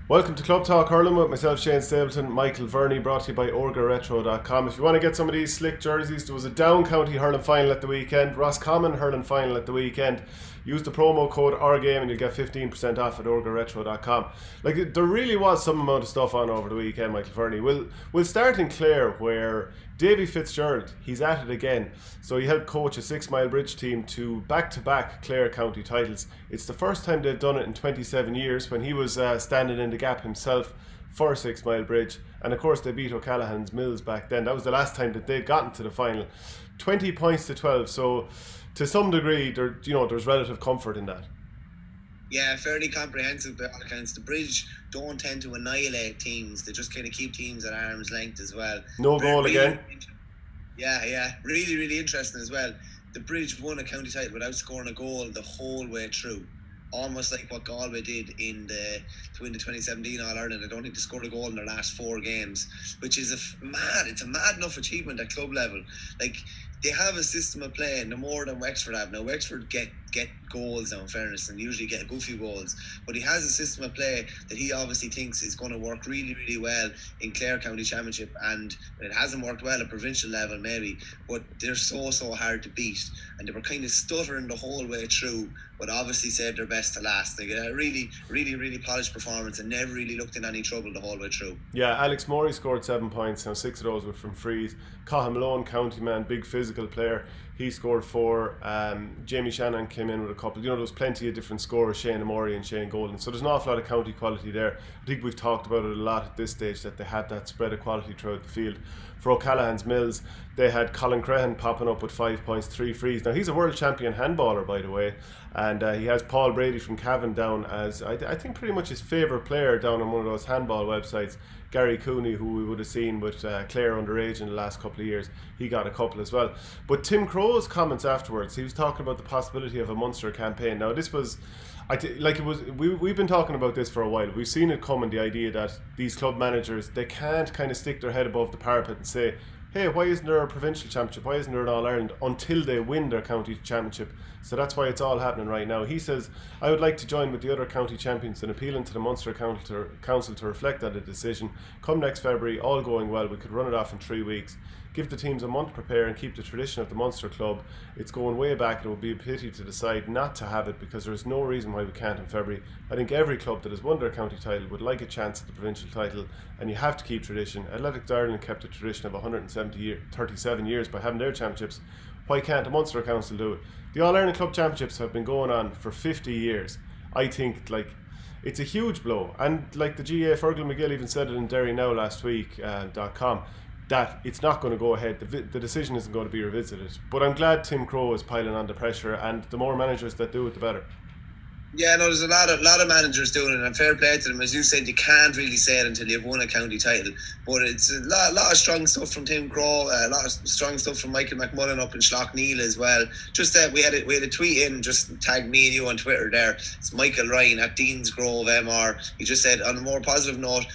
Welcome to Club Talk Hurling with myself, Shane Stapleton, Michael Verney, brought to you by OrgaRetro.com. If you want to get some of these slick jerseys, there was a Down County hurling final at the weekend, Roscommon hurling final at the weekend. Use the promo code OurGame and you'll get 15% off at OrgaRetro.com. There really was some amount of stuff on over the weekend, Michael Verney. We'll start in Clare, where Davy Fitzgerald, he's at it again. So he helped coach a Sixmilebridge team to back-to-back Clare County titles. It's the first time they've done it in 27 years, when he was standing in the gap himself for Sixmilebridge. And of course they beat O'Callaghan's Mills back then. That was the last time that they'd gotten to the final. 20 points to 12, so to some degree there's relative comfort in that. Yeah, fairly comprehensive by all accounts. The Bridge don't tend to annihilate teams. They just kind of keep teams at arm's length as well. No goal again. Yeah. Really interesting as well. The Bridge won a county title without scoring a goal the whole way through. Almost like what Galway did to win the 2017 All-Ireland. I don't think they scored a goal in their last 4 games, which is it's a mad enough achievement at club level. Like, they have a system of play no more than Wexford have. Now, Wexford get goals now, in fairness, and usually get a good few goals. But he has a system of play that he obviously thinks is going to work really, really well in Clare County Championship. And it hasn't worked well at provincial level, maybe, but they're so hard to beat. And they were kind of stuttering the whole way through, but obviously saved their best to last. They get a really polished performance and never really looked in any trouble the whole way through. Yeah, Alex Morey scored 7 points. Now 6 of those were from frees. Cathal Malone, county man, big physical player. He scored 4. Jamie Shannon came in with a couple. There was plenty of different scorers, Shane Amori and Shane Golden. So there's an awful lot of county quality there. I think we've talked about it a lot at this stage, that they had that spread of quality throughout the field. For O'Callaghan's Mills, they had Colin Crehan popping up with 5 points, 3 frees. Now he's a world champion handballer, by the way, and he has Paul Brady from Cavan down as I think pretty much his favourite player down on one of those handball websites. Gary Cooney, who we would have seen with Clare underage in the last couple of years, he got a couple as well. But Tim Crowe's comments afterwards, he was talking about the possibility of a Munster campaign. Now this was, we've been talking about this for a while. We've seen it coming, the idea that these club managers, they can't kind of stick their head above the parapet and say, hey, why isn't there a provincial championship? Why isn't there an All-Ireland? Until they win their county championship. So that's why it's all happening right now. He says, I would like to join with the other county champions in appealing to the Munster Council to reflect on the decision. Come next February, all going well, we could run it off in 3 weeks. Give the teams a month to prepare and keep the tradition of the Munster club. It's going way back and it would be a pity to decide not to have it, because there's no reason why we can't in February. I think every club that has won their county title would like a chance at the provincial title, and you have to keep tradition. Athletics Ireland kept a tradition of 37 years by having their championships. Why can't the Munster Council do it? The All-Ireland Club Championships have been going on for 50 years. I think it's a huge blow. And the GA, Fergal McGill, even said it in Derry Now last week, .com, that it's not going to go ahead. The decision isn't going to be revisited. But I'm glad Tim Crowe is piling on the pressure, and the more managers that do it, the better. Yeah, no, there's a lot of managers doing it, and fair play to them. As you said, you can't really say it until you've won a county title. But it's a lot of strong stuff from Tim Crowe, a lot of strong stuff from Michael McMullen up in Schlockneil as well. Just that we had a tweet in, just tagged me and you on Twitter there. It's Michael Ryan at Deans Grove MR. He just said, on a more positive note,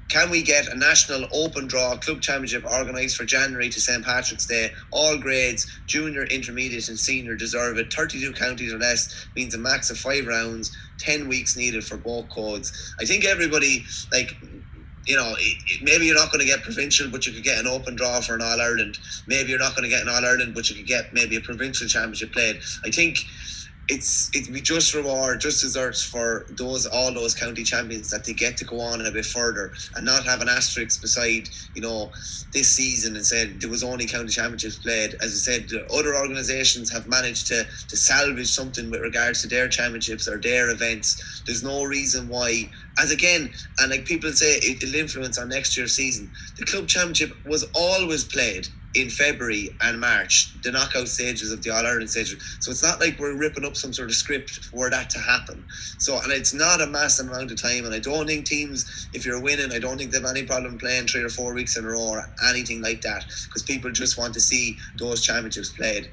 can we get a national open draw club championship organised for January to St. Patrick's Day? All grades, junior, intermediate and senior deserve it. 32 counties or less means a max of 5 rounds, 10 weeks needed for both codes. I think everybody, maybe you're not going to get provincial, but you could get an open draw for an All-Ireland. Maybe you're not going to get an All-Ireland, but you could get maybe a provincial championship played. I think we just reward, just deserves for all those county champions that they get to go on a bit further and not have an asterisk beside this season and said there was only county championships played. As I said, other organisations have managed to salvage something with regards to their championships or their events. There's no reason why, as again, and like people say, it'll influence on next year's season. The club championship was always played in February and March, the knockout stages of the All-Ireland stages. So it's not like we're ripping up some sort of script for that to happen. So, and it's not a massive amount of time, and I don't think teams, if you're winning, I don't think they have any problem playing 3 or 4 weeks in a row or anything like that, because people just want to see those championships played.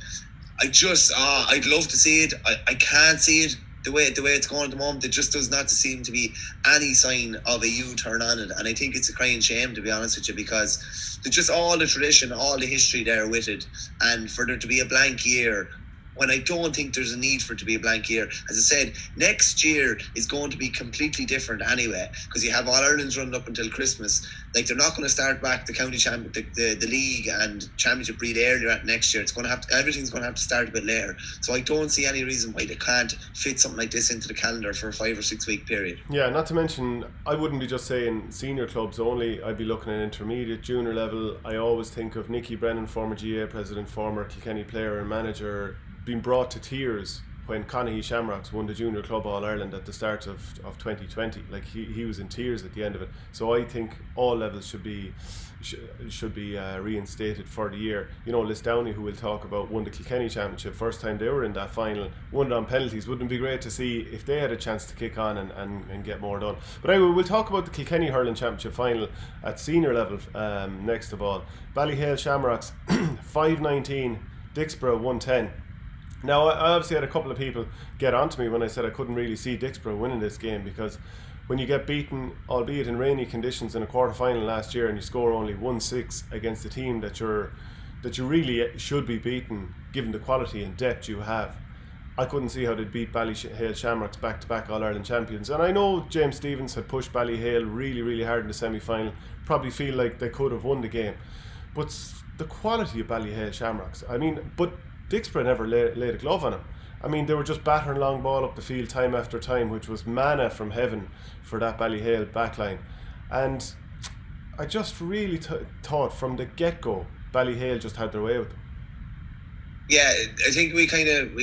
I'd love to see it. I can't see it the way it's going at the moment. It just does not seem to be any sign of a U-turn on it, and I think it's a crying shame, to be honest with you, because there's just all the tradition, all the history there with it, and for there to be a blank year when I don't think there's a need for it to be a blank year. As I said, next year is going to be completely different anyway, because you have All-Irelands running up until Christmas. Like, they're not going to start back the county champion, the league and championship really earlier at next year. It's going to have to, everything's going to have to start a bit later. So I don't see any reason why they can't fit something like this into the calendar for a 5 or 6 week period. Yeah, not to mention, I wouldn't be just saying senior clubs only. I'd be looking at intermediate, junior level. I always think of Nicky Brennan, former GA president, former Kilkenny player and manager, being brought to tears when Connacht Shamrocks won the Junior Club All-Ireland at the start of 2020. Like, he was in tears at the end of it. So I think all levels should be reinstated for the year. You know, Lisdowney, who we'll talk about, won the Kilkenny Championship. First time they were in that final, won it on penalties. Wouldn't it be great to see if they had a chance to kick on and get more done? But anyway, we'll talk about the Kilkenny Hurling Championship final at senior level next of all. Ballyhale Shamrocks 5-19, Dicksboro 1-10. Now, I obviously had a couple of people get onto me when I said I couldn't really see Dicksboro winning this game, because when you get beaten, albeit in rainy conditions, in a quarter-final last year, and you score only 1-6 against a team that you really should be beaten, given the quality and depth you have, I couldn't see how they'd beat Ballyhale Shamrocks back-to-back All-Ireland champions. And I know James Stephens had pushed Ballyhale really, really hard in the semi-final, probably feel like they could have won the game. But the quality of Ballyhale Shamrocks, I mean, but Dicksboro never laid a glove on him. I mean, they were just battering long ball up the field time after time, which was manna from heaven for that Ballyhale backline. And I just really thought from the get-go, Ballyhale just had their way with them. Yeah, I think we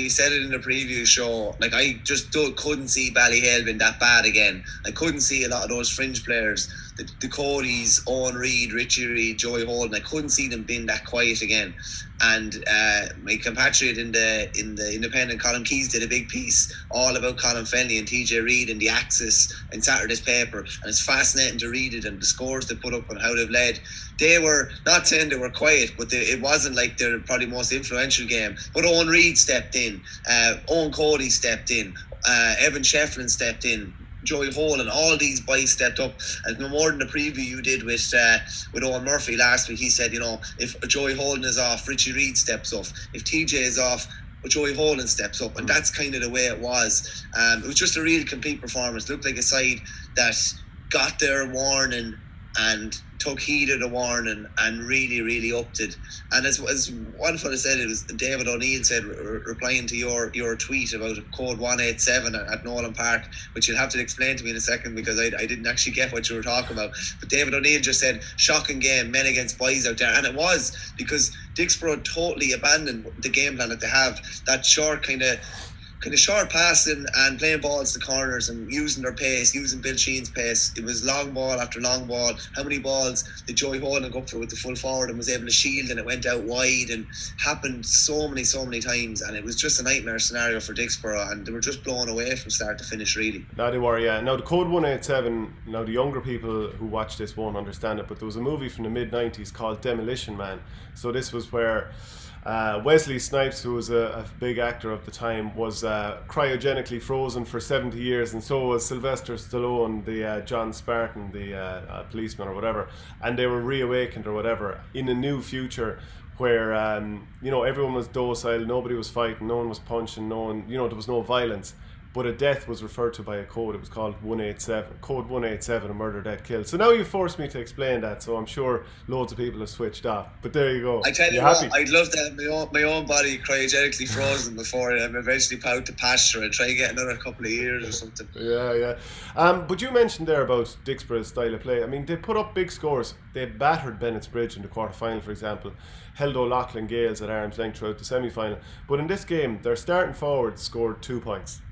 said it in the preview show. Like, I just couldn't see Ballyhale being that bad again. I couldn't see a lot of those fringe players, the Codys, Owen Reid, Richie Reid, Joey Holden. I couldn't see them being that quiet again. And my compatriot in the Independent, Colin Keys, did a big piece all about Colin Fennelly and TJ Reid and the Axis in Saturday's paper, and it's fascinating to read it and the scores they put up and how they've led. They were not saying they were quiet, but it wasn't like their probably most influential game. But Owen Reid stepped in, Owen Cody stepped in, Evan Shefflin stepped in, Joey Holden, all these boys stepped up. And no more than the preview you did with Owen Murphy last week, he said, you know, if Joey Holden is off, Richie Reid steps up. If TJ is off, Joey Holden steps up. And that's kind of the way it was. It was just a real complete performance. It looked like a side that got their warning and took heed of the warning and really, really upped it. And as one fellow said, it was David O'Neill said, replying to your tweet about code 187 at Nolan Park, which you'll have to explain to me in a second, because I didn't actually get what you were talking about. But David O'Neill just said, shocking game, men against boys out there. And it was, because Dicksboro totally abandoned the game plan that they have, that short kind of short passing and playing balls to corners and using their pace, using Bill Sheen's pace. It was long ball after long ball. How many balls did Joey Holden go up for with the full forward and was able to shield, and it went out wide, and happened so many times, and it was just a nightmare scenario for Dicksboro, and they were just blown away from start to finish, really. No, they were, yeah. Now, the code 187, now the younger people who watch this won't understand it, but there was a movie from the mid-90s called Demolition Man. So this was where Wesley Snipes, who was a big actor of the time, was cryogenically frozen for 70 years, and so was Sylvester Stallone, the John Spartan, the policeman or whatever, and they were reawakened or whatever in a new future where everyone was docile, nobody was fighting, no one was punching, no one, there was no violence. But a death was referred to by a code. It was called 187, code 187, a murder, death, kill. So now you've forced me to explain that, so I'm sure loads of people have switched off. But there you go. I tell you what, I'd love to have my own body cryogenically frozen before I'm eventually put out to pasture and try and get another couple of years or something. Yeah. But you mentioned there about Dicksboro's style of play. I mean, they put up big scores. They battered Bennett's Bridge in the quarter-final, for example. Held O'Loughlin Gales at arm's length throughout the semi-final. But in this game, their starting forwards scored 2 points.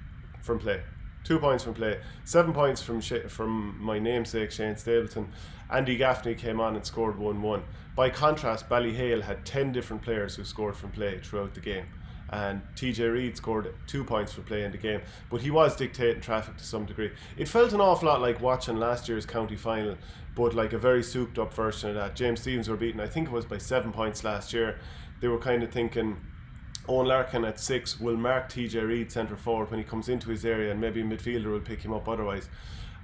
From play. 2 points from play. 7 points from my namesake Shane Stapleton. Andy Gaffney came on and scored 1-1. By contrast, Ballyhale had 10 different players who scored from play throughout the game, and TJ Reid scored 2 points for play in the game, but he was dictating traffic to some degree. It felt an awful lot like watching last year's county final, but like a very souped up version of that. James Stephens were beaten, I think it was by 7 points last year. They were kind of thinking Owen Larkin at 6 will mark TJ Reid centre forward when he comes into his area, and maybe a midfielder will pick him up otherwise.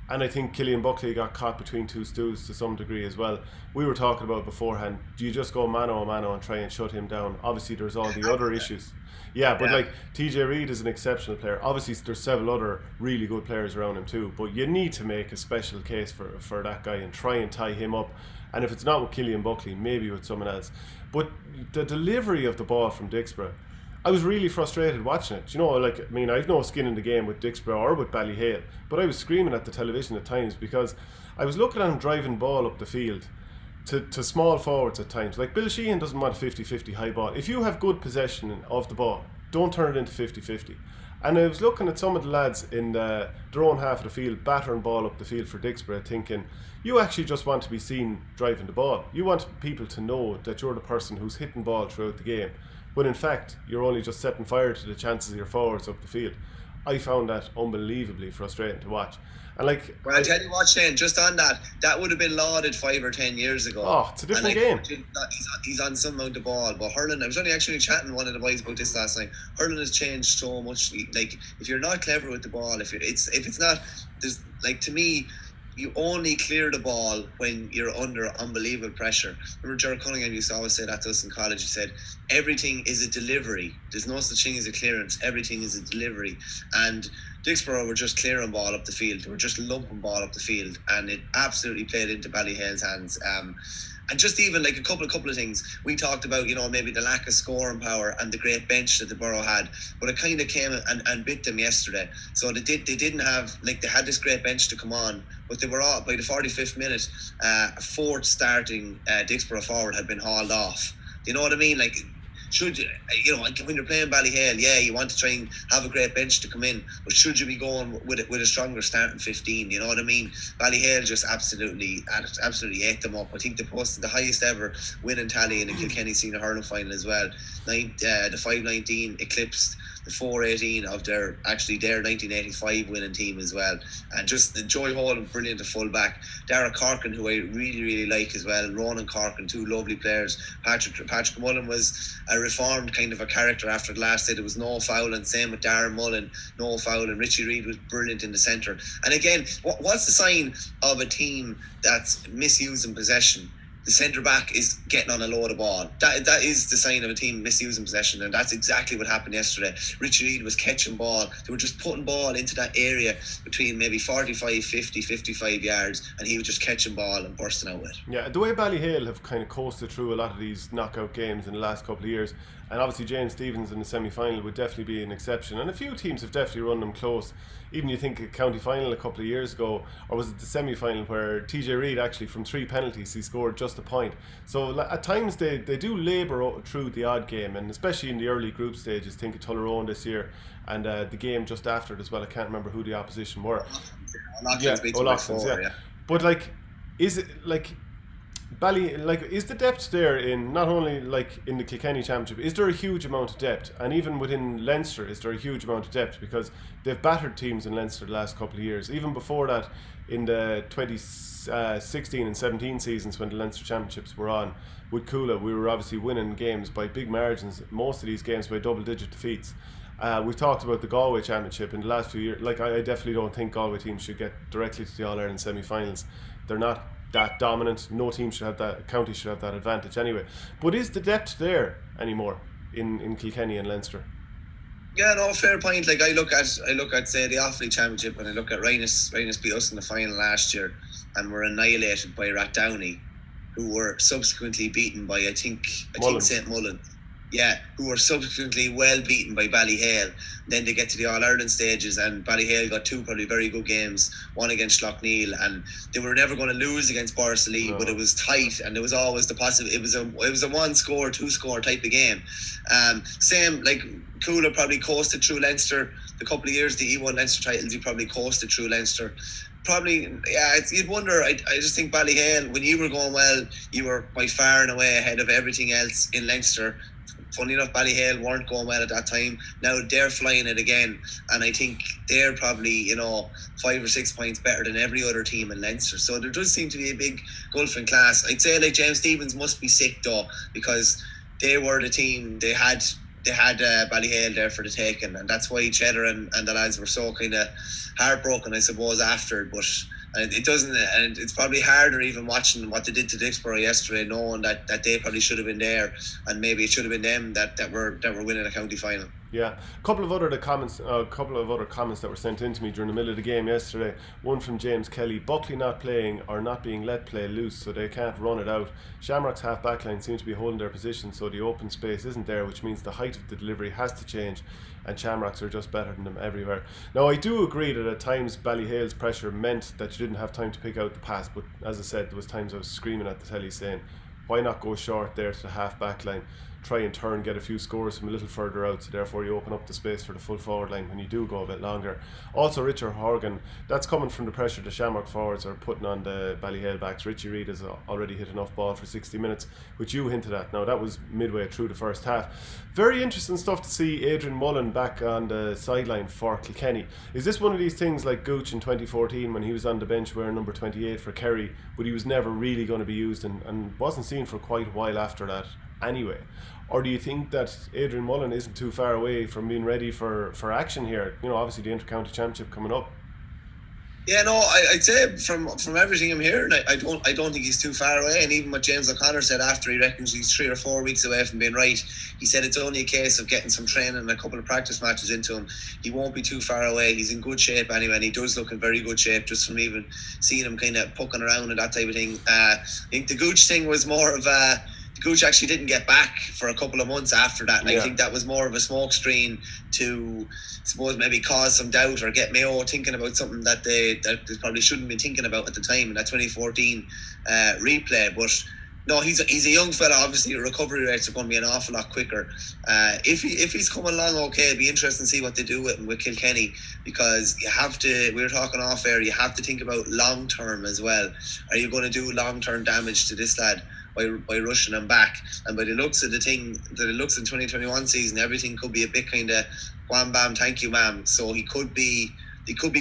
And I think Killian Buckley got caught between two stools to some degree as well. We were talking about beforehand, do you just go mano a mano and try and shut him down? Obviously there's all the other issues. Yeah, but like TJ Reid is an exceptional player. Obviously there's several other really good players around him too, but you need to make a special case for that guy and try and tie him up. And if it's not with Killian Buckley, maybe with someone else. But the delivery of the ball from Dicksboro, I was really frustrated watching it. You know, like, I mean, I've no skin in the game with Dicksboro or with Ballyhale, but I was screaming at the television at times because I was looking at him driving ball up the field to small forwards at times. Like, Bill Sheehan doesn't want a 50-50 high ball. If you have good possession of the ball, don't turn it into 50-50. And I was looking at some of the lads in their own half of the field battering ball up the field for Dicksboro, thinking, you actually just want to be seen driving the ball. You want people to know that you're the person who's hitting ball throughout the game, when in fact you're only just setting fire to the chances of your forwards up the field. I found that unbelievably frustrating to watch. And like, well, I tell you what, Shane, just on that would have been lauded 5 or 10 years ago. Oh, it's a different game. He's on some amount of ball, but hurling, I was only actually chatting to one of the boys about this last night. Hurling has changed so much. Like, if you're not clever with the ball, if it's not, there's, like, to me, you only clear the ball when you're under unbelievable pressure. Remember Gerard Cunningham used to always say that to us in college. He said, everything is a delivery. There's no such thing as a clearance. Everything is a delivery. And Dicksboro were just clearing ball up the field. They were just lumping ball up the field. And it absolutely played into Ballyhale's hands. And just even like a couple of things we talked about, you know, maybe the lack of scoring power and the great bench that the Boro had, but it kind of came and bit them yesterday. So they didn't have, like, they had this great bench to come on, but they were all, by the 45th minute, a fourth starting Dicksboro forward had been hauled off. Do you know what I mean? Like, should you, you know, when you're playing Ballyhale, yeah, you want to try and have a great bench to come in, but should you be going with a stronger starting 15? You know what I mean? Ballyhale just absolutely ate them up. I think they posted the highest ever winning tally in the Kilkenny Senior Hurling Final as well. The 519 eclipsed the 418 of their 1985 winning team as well. And just Joy Hall, brilliant at full back. Dara Corkin, who I really like as well. Ronan Corkin, two lovely players. Patrick Mullen was a reformed kind of a character after the last day. There was no fouling. Same with Darren Mullen, no fouling. Richie Reid was brilliant in the centre. And again, what's the sign of a team that's misusing possession? The centre back is getting on a load of ball. That is the sign of a team misusing possession, and that's exactly what happened yesterday. Richie Reid was catching ball. They were just putting ball into that area between maybe 45, 50, 55 yards, and he was just catching ball and bursting out with it. Yeah, the way Ballyhale have kind of coasted through a lot of these knockout games in the last couple of years, and obviously James Stephens in the semi-final would definitely be an exception, and a few teams have definitely run them close. Even you think a county final a couple of years ago, or was it the semi-final, where TJ Reid actually from 3 penalties he scored just a point. So at times they do labour through the odd game, and especially in the early group stages. Think of Tullaroan this year, and the game just after it as well. I can't remember who the opposition were. O'Loughlin's, yeah. But like, is it like is the depth there in not only like in the Kilkenny Championship? Is there a huge amount of depth, and even within Leinster, is there a huge amount of depth? Because they've battered teams in Leinster the last couple of years. Even before that, in the 2016 and 17 seasons when the Leinster Championships were on with Coola, we were obviously winning games by big margins. Most of these games by double-digit defeats. We've talked about the Galway Championship in the last few years. Like, I definitely don't think Galway teams should get directly to the All-Ireland semi-finals. They're not that dominant. No team should have that. County should have that advantage anyway. But is the depth there anymore in Kilkenny and Leinster? Yeah, no, fair point. Like, I look at say the Offaly Championship, and I look at Rhinus beat us in the final last year, and were annihilated by Rathdowney, who were subsequently beaten by I think St. Mullen. Yeah, who were subsequently well beaten by Ballyhale. Then they get to the All-Ireland stages, and Ballyhale got 2 probably very good games, one against Loughneel, and they were never going to lose against Borrisalee, but it was tight, and there was always the possibility. It was a 1-score, 2-score type of game. Same, like, Coola probably coasted through Leinster the couple of years that he won Leinster titles. He probably coasted through Leinster. Probably, yeah, you'd wonder. I just think Ballyhale, when you were going well, you were by far and away ahead of everything else in Leinster. Funny enough, Ballyhale weren't going well at that time. Now they're flying it again, and I think they're probably 5 or 6 points better than every other team in Leinster. So there does seem to be a big gulf in class. I'd say like James Stephens must be sick though, because they were the team. They had Ballyhale there for the taking, and that's why Cheddar and the lads were so kind of heartbroken, I suppose, after. But And it doesn't, and it's probably harder even watching what they did to Dicksboro yesterday, knowing that they probably should have been there, and maybe it should have been them that were winning a county final. Yeah, a couple of other comments that were sent in to me during the middle of the game yesterday. One from James Kelly: Buckley not playing or not being let play loose, so they can't run it out. Shamrock's half back line seems to be holding their position, so the open space isn't there, which means the height of the delivery has to change, and Shamrocks are just better than them everywhere. Now, I do agree that at times Ballyhale's pressure meant that you didn't have time to pick out the pass, but as I said, there was times I was screaming at the telly saying, why not go short there to the half back line, try and turn, get a few scores from a little further out, so therefore you open up the space for the full forward line when you do go a bit longer. Also, Richard Horgan, that's coming from the pressure the Shamrock forwards are putting on the Ballyhale backs. Richie Reid has already hit enough ball for 60 minutes, which you hinted at. Now, that was midway through the first half. Very interesting stuff to see Adrian Mullen back on the sideline for Kilkenny. Is this one of these things like Gooch in 2014 when he was on the bench wearing number 28 for Kerry, but he was never really going to be used and wasn't seen for quite a while after that anyway? Or do you think that Adrian Mullen isn't too far away from being ready for action here? You know, obviously the Inter-County Championship coming up. Yeah, no, I'd say from everything I'm hearing, I don't think he's too far away. And even what James O'Connor said after, he reckons he's 3 or 4 weeks away from being right. He said it's only a case of getting some training and a couple of practice matches into him. He won't be too far away. He's in good shape anyway, and he does look in very good shape just from even seeing him kind of poking around and that type of thing. I think the Gooch thing was more of a... Gooch actually didn't get back for a couple of months after that, and I think that was more of a smokescreen to, I suppose, maybe cause some doubt or get Mayo thinking about something that they probably shouldn't be thinking about at the time in that 2014 replay. But no, he's a young fella. Obviously, recovery rates are going to be an awful lot quicker. If he's coming along okay, it'd be interesting to see what they do with him with Kilkenny, because you have to. We were talking off air. You have to think about long term as well. Are you going to do long term damage to this lad by rushing him back? And by the looks of the thing, the looks in 2021 season, everything could be a bit kind of wham bam, thank you ma'am. So he could be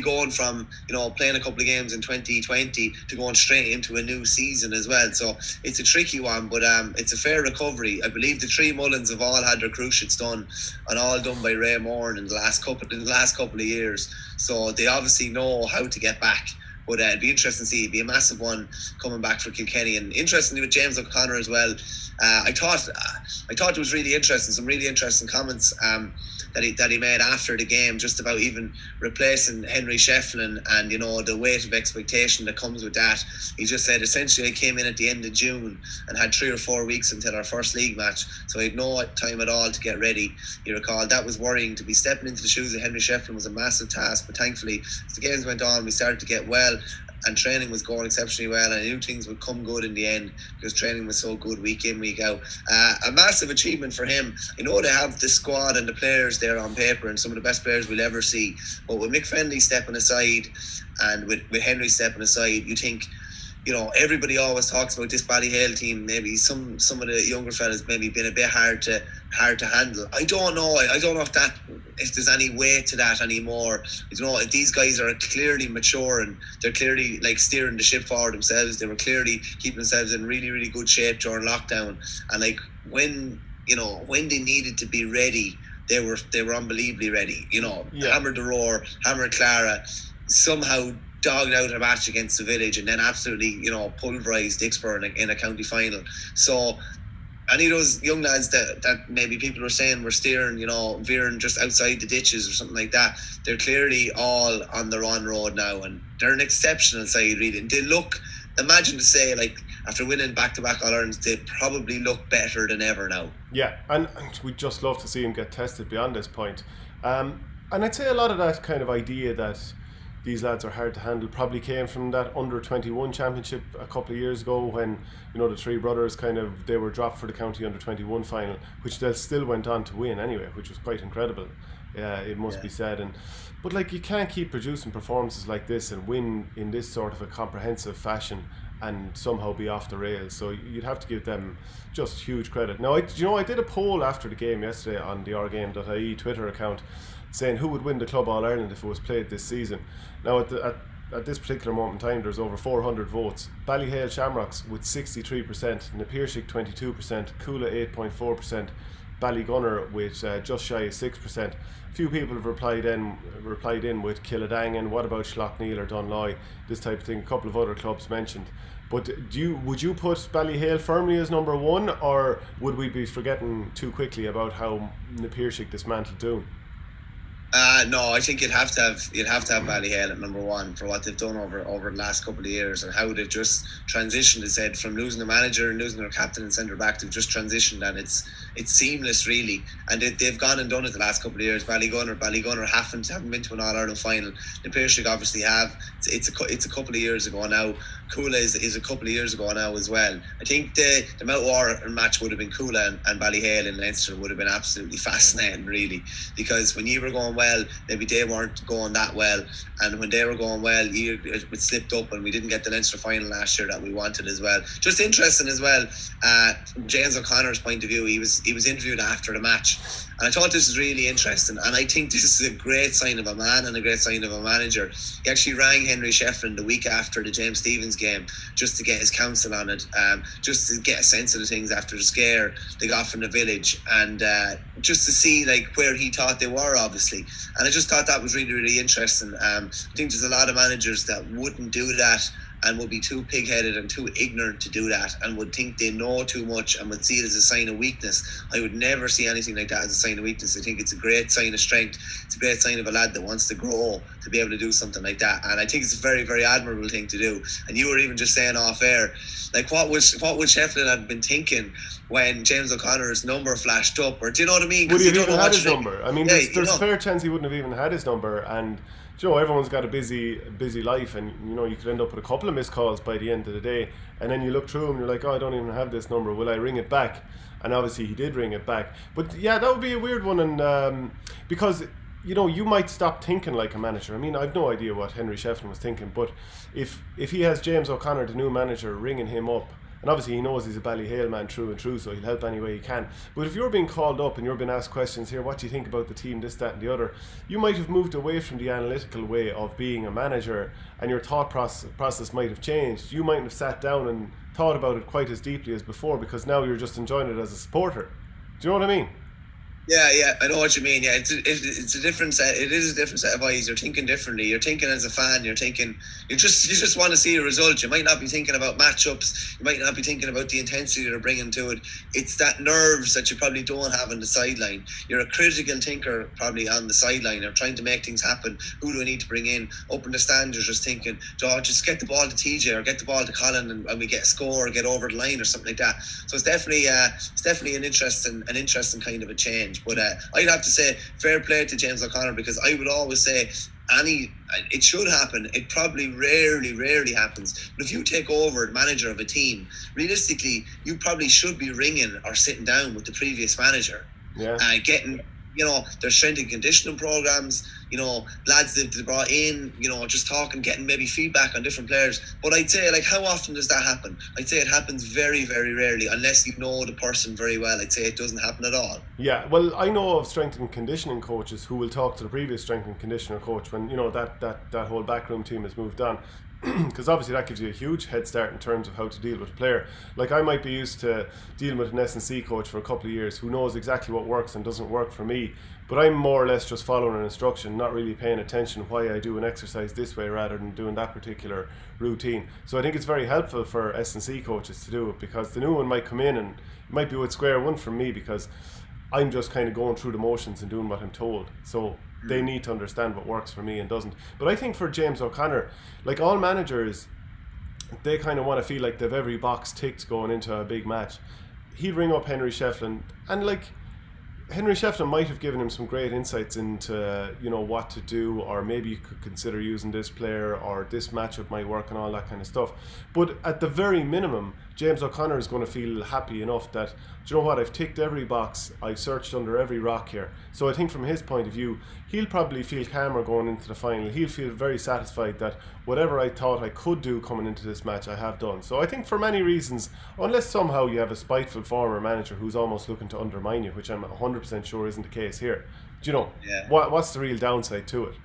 going from, you know, playing a couple of games in 2020 to going straight into a new season as well. So it's a tricky one, but it's a fair recovery. I believe the 3 Mullins have all had their cruciates done, and all done by Ray Moran in the last couple of years. So they obviously know how to get back. But it'd be interesting to see. It'd be a massive one coming back for Kilkenny. And interestingly with James O'Connor as well, I thought it was really interesting. Some really interesting comments that he made after the game, just about even replacing Henry Shefflin and, you know, the weight of expectation that comes with that. He just said essentially I came in at the end of June and had 3 or 4 weeks until our first league match, so I had no time at all to get ready. You recall that was worrying. To be stepping into the shoes of Henry Shefflin was a massive task, but thankfully as the games went on we started to get well and training was going exceptionally well, and I knew things would come good in the end because training was so good week in, week out. A massive achievement for him. I know they have the squad and the players there on paper and some of the best players we'll ever see, but with Mick Fennelly stepping aside and with Henry stepping aside, you think, you know, everybody always talks about this Ballyhale team. Maybe some of the younger fellas maybe been a bit hard to handle. I don't know if there's any weight to that anymore. You know, these guys are clearly mature and they're clearly like steering the ship forward themselves. They were clearly keeping themselves in really, really good shape during lockdown. And like when they needed to be ready, they were unbelievably ready. You know, hammered the Roar, hammered Clara, somehow dogged out a match against the Village, and then absolutely, you know, pulverised Dicksboro in a county final. So any of those young lads that maybe people were saying were steering, you know, veering just outside the ditches or something like that, they're clearly all on their own road now, and they're an exceptional side really. And they look, imagine to say, like, after winning back-to-back All-Irelands, they probably look better than ever now. Yeah, and we'd just love to see him get tested beyond this point. And I'd say a lot of that kind of idea that these lads are hard to handle probably came from that under-21 championship a couple of years ago when, you know, the 3 brothers they were dropped for the county under-21 final, which they still went on to win anyway, which was quite incredible. It must be said. But like, you can't keep producing performances like this and win in this sort of a comprehensive fashion and somehow be off the rails. So you'd have to give them just huge credit. Now, I did a poll after the game yesterday on the ourgame.ie Twitter account saying who would win the Club All-Ireland if it was played this season. Now at this particular moment in time there's over 400 votes. Ballyhale Shamrocks with 63%, Napiershik 22%, Coola 8.4%, Ballygunner with just shy of 6%. A few people have replied in with Killadangan. What about Schlockneil or Dunloy? This type of thing. A couple of other clubs mentioned. But would you put Ballyhale firmly as number one, or would we be forgetting too quickly about how Na Piarsaigh dismantled Doon? No, I think you'd have to have Ballyhale at number one for what they've done over the last couple of years, and how they've just transitioned. As said, from losing the manager and losing their captain and centre back, they've just transitioned, and it's seamless really. And they've gone and done it the last couple of years. Ballygunner haven't been to an All-Ireland final. The Piarsaigh obviously have. It's a couple of years ago now. Coola is a couple of years ago now as well. I think the Mount War match would have been Coola and Ballyhale in Leinster would have been absolutely fascinating really, because when you were going well, maybe they weren't going that well, and when they were going well, it slipped up, and we didn't get the Leinster final last year that we wanted as well. Just interesting as well, from James O'Connor's point of view, he was interviewed after the match, and I thought this was really interesting, and I think this is a great sign of a man and a great sign of a manager. He actually rang Henry Shefflin the week after the James Stephens game just to get his counsel on it, just to get a sense of the things after the scare they got from the village, and just to see like where he thought they were, obviously. And I just thought that was really, really interesting. I think there's a lot of managers that wouldn't do that and would be too pig-headed and too ignorant to do that, and would think they know too much and would see it as a sign of weakness. I would never see anything like that as a sign of weakness. I think it's a great sign of strength. It's a great sign of a lad that wants to grow to be able to do something like that, and I think it's a very, very admirable thing to do. And you were even just saying off air, like what would Shefflin have been thinking when James O'Connor's number flashed up, or do you know what I mean? Would he have even had his number? I mean, there's a fair chance he wouldn't have even had his number, and you know, everyone's got a busy life, and you know, you could end up with a couple of missed calls by the end of the day, and then you look through them and you're like, oh, I don't even have this number, will I ring it back? And obviously he did ring it back. But yeah, that would be a weird one, and because you know, you might stop thinking like a manager. I mean, I've no idea what Henry Shefflin was thinking, but if he has James O'Connor, the new manager, ringing him up, and obviously he knows he's a Ballyhale man through and through, so he'll help any way he can. But if you're being called up and you're being asked questions here, what do you think about the team, this, that and the other, you might have moved away from the analytical way of being a manager, and your thought process might have changed. You mightn't have sat down and thought about it quite as deeply as before, because now you're just enjoying it as a supporter. Do you know what I mean? Yeah, I know what you mean. Yeah, it's a different set. It is a different set of eyes. You're thinking differently. You're thinking as a fan. You're thinking. You just want to see a result. You might not be thinking about matchups. You might not be thinking about the intensity they're bringing to it. It's that nerves that you probably don't have on the sideline. You're a critical thinker probably on the sideline. You're trying to make things happen. Who do I need to bring in? Up in the stand, you're just thinking, just get the ball to TJ or get the ball to Colin, and we get a score or get over the line or something like that. So it's definitely an interesting kind of a change. But I'd have to say fair play to James O'Connor, because I would always say it should happen. It probably rarely happens. But if you take over manager of a team, realistically, you probably should be ringing or sitting down with the previous manager, getting, you know, their strength and conditioning programs, you know, lads that they brought in, you know, just talking, getting maybe feedback on different players. But I'd say, like, how often does that happen? I'd say it happens very, very rarely, unless you know the person very well. I'd say it doesn't happen at all. Yeah, well, I know of strength and conditioning coaches who will talk to the previous strength and conditioner coach when, you know, that whole backroom team has moved on. Because obviously that gives you a huge head start in terms of how to deal with a player. Like, I might be used to dealing with an S&C coach for a couple of years who knows exactly what works and doesn't work for me, but I'm more or less just following an instruction, not really paying attention why I do an exercise this way rather than doing that particular routine. So I think it's very helpful for S&C coaches to do it, because the new one might come in and it might be with square one from me, because I'm just kind of going through the motions and doing what I'm told. So they need to understand what works for me and doesn't. But I think for James O'Connor, like all managers, they kind of want to feel like they've every box ticked going into a big match. He'd ring up Henry Shefflin, and like, Henry Shefflin might have given him some great insights into, you know, what to do, or maybe you could consider using this player, or this matchup might work, and all that kind of stuff. But at the very minimum, James O'Connor is going to feel happy enough that, do you know what, I've ticked every box, I've searched under every rock here. So I think from his point of view, he'll probably feel calmer going into the final. He'll feel very satisfied that whatever I thought I could do coming into this match, I have done. So I think for many reasons, unless somehow you have a spiteful former manager who's almost looking to undermine you, which I'm 100% sure isn't the case here, do you know, what's the real downside to it?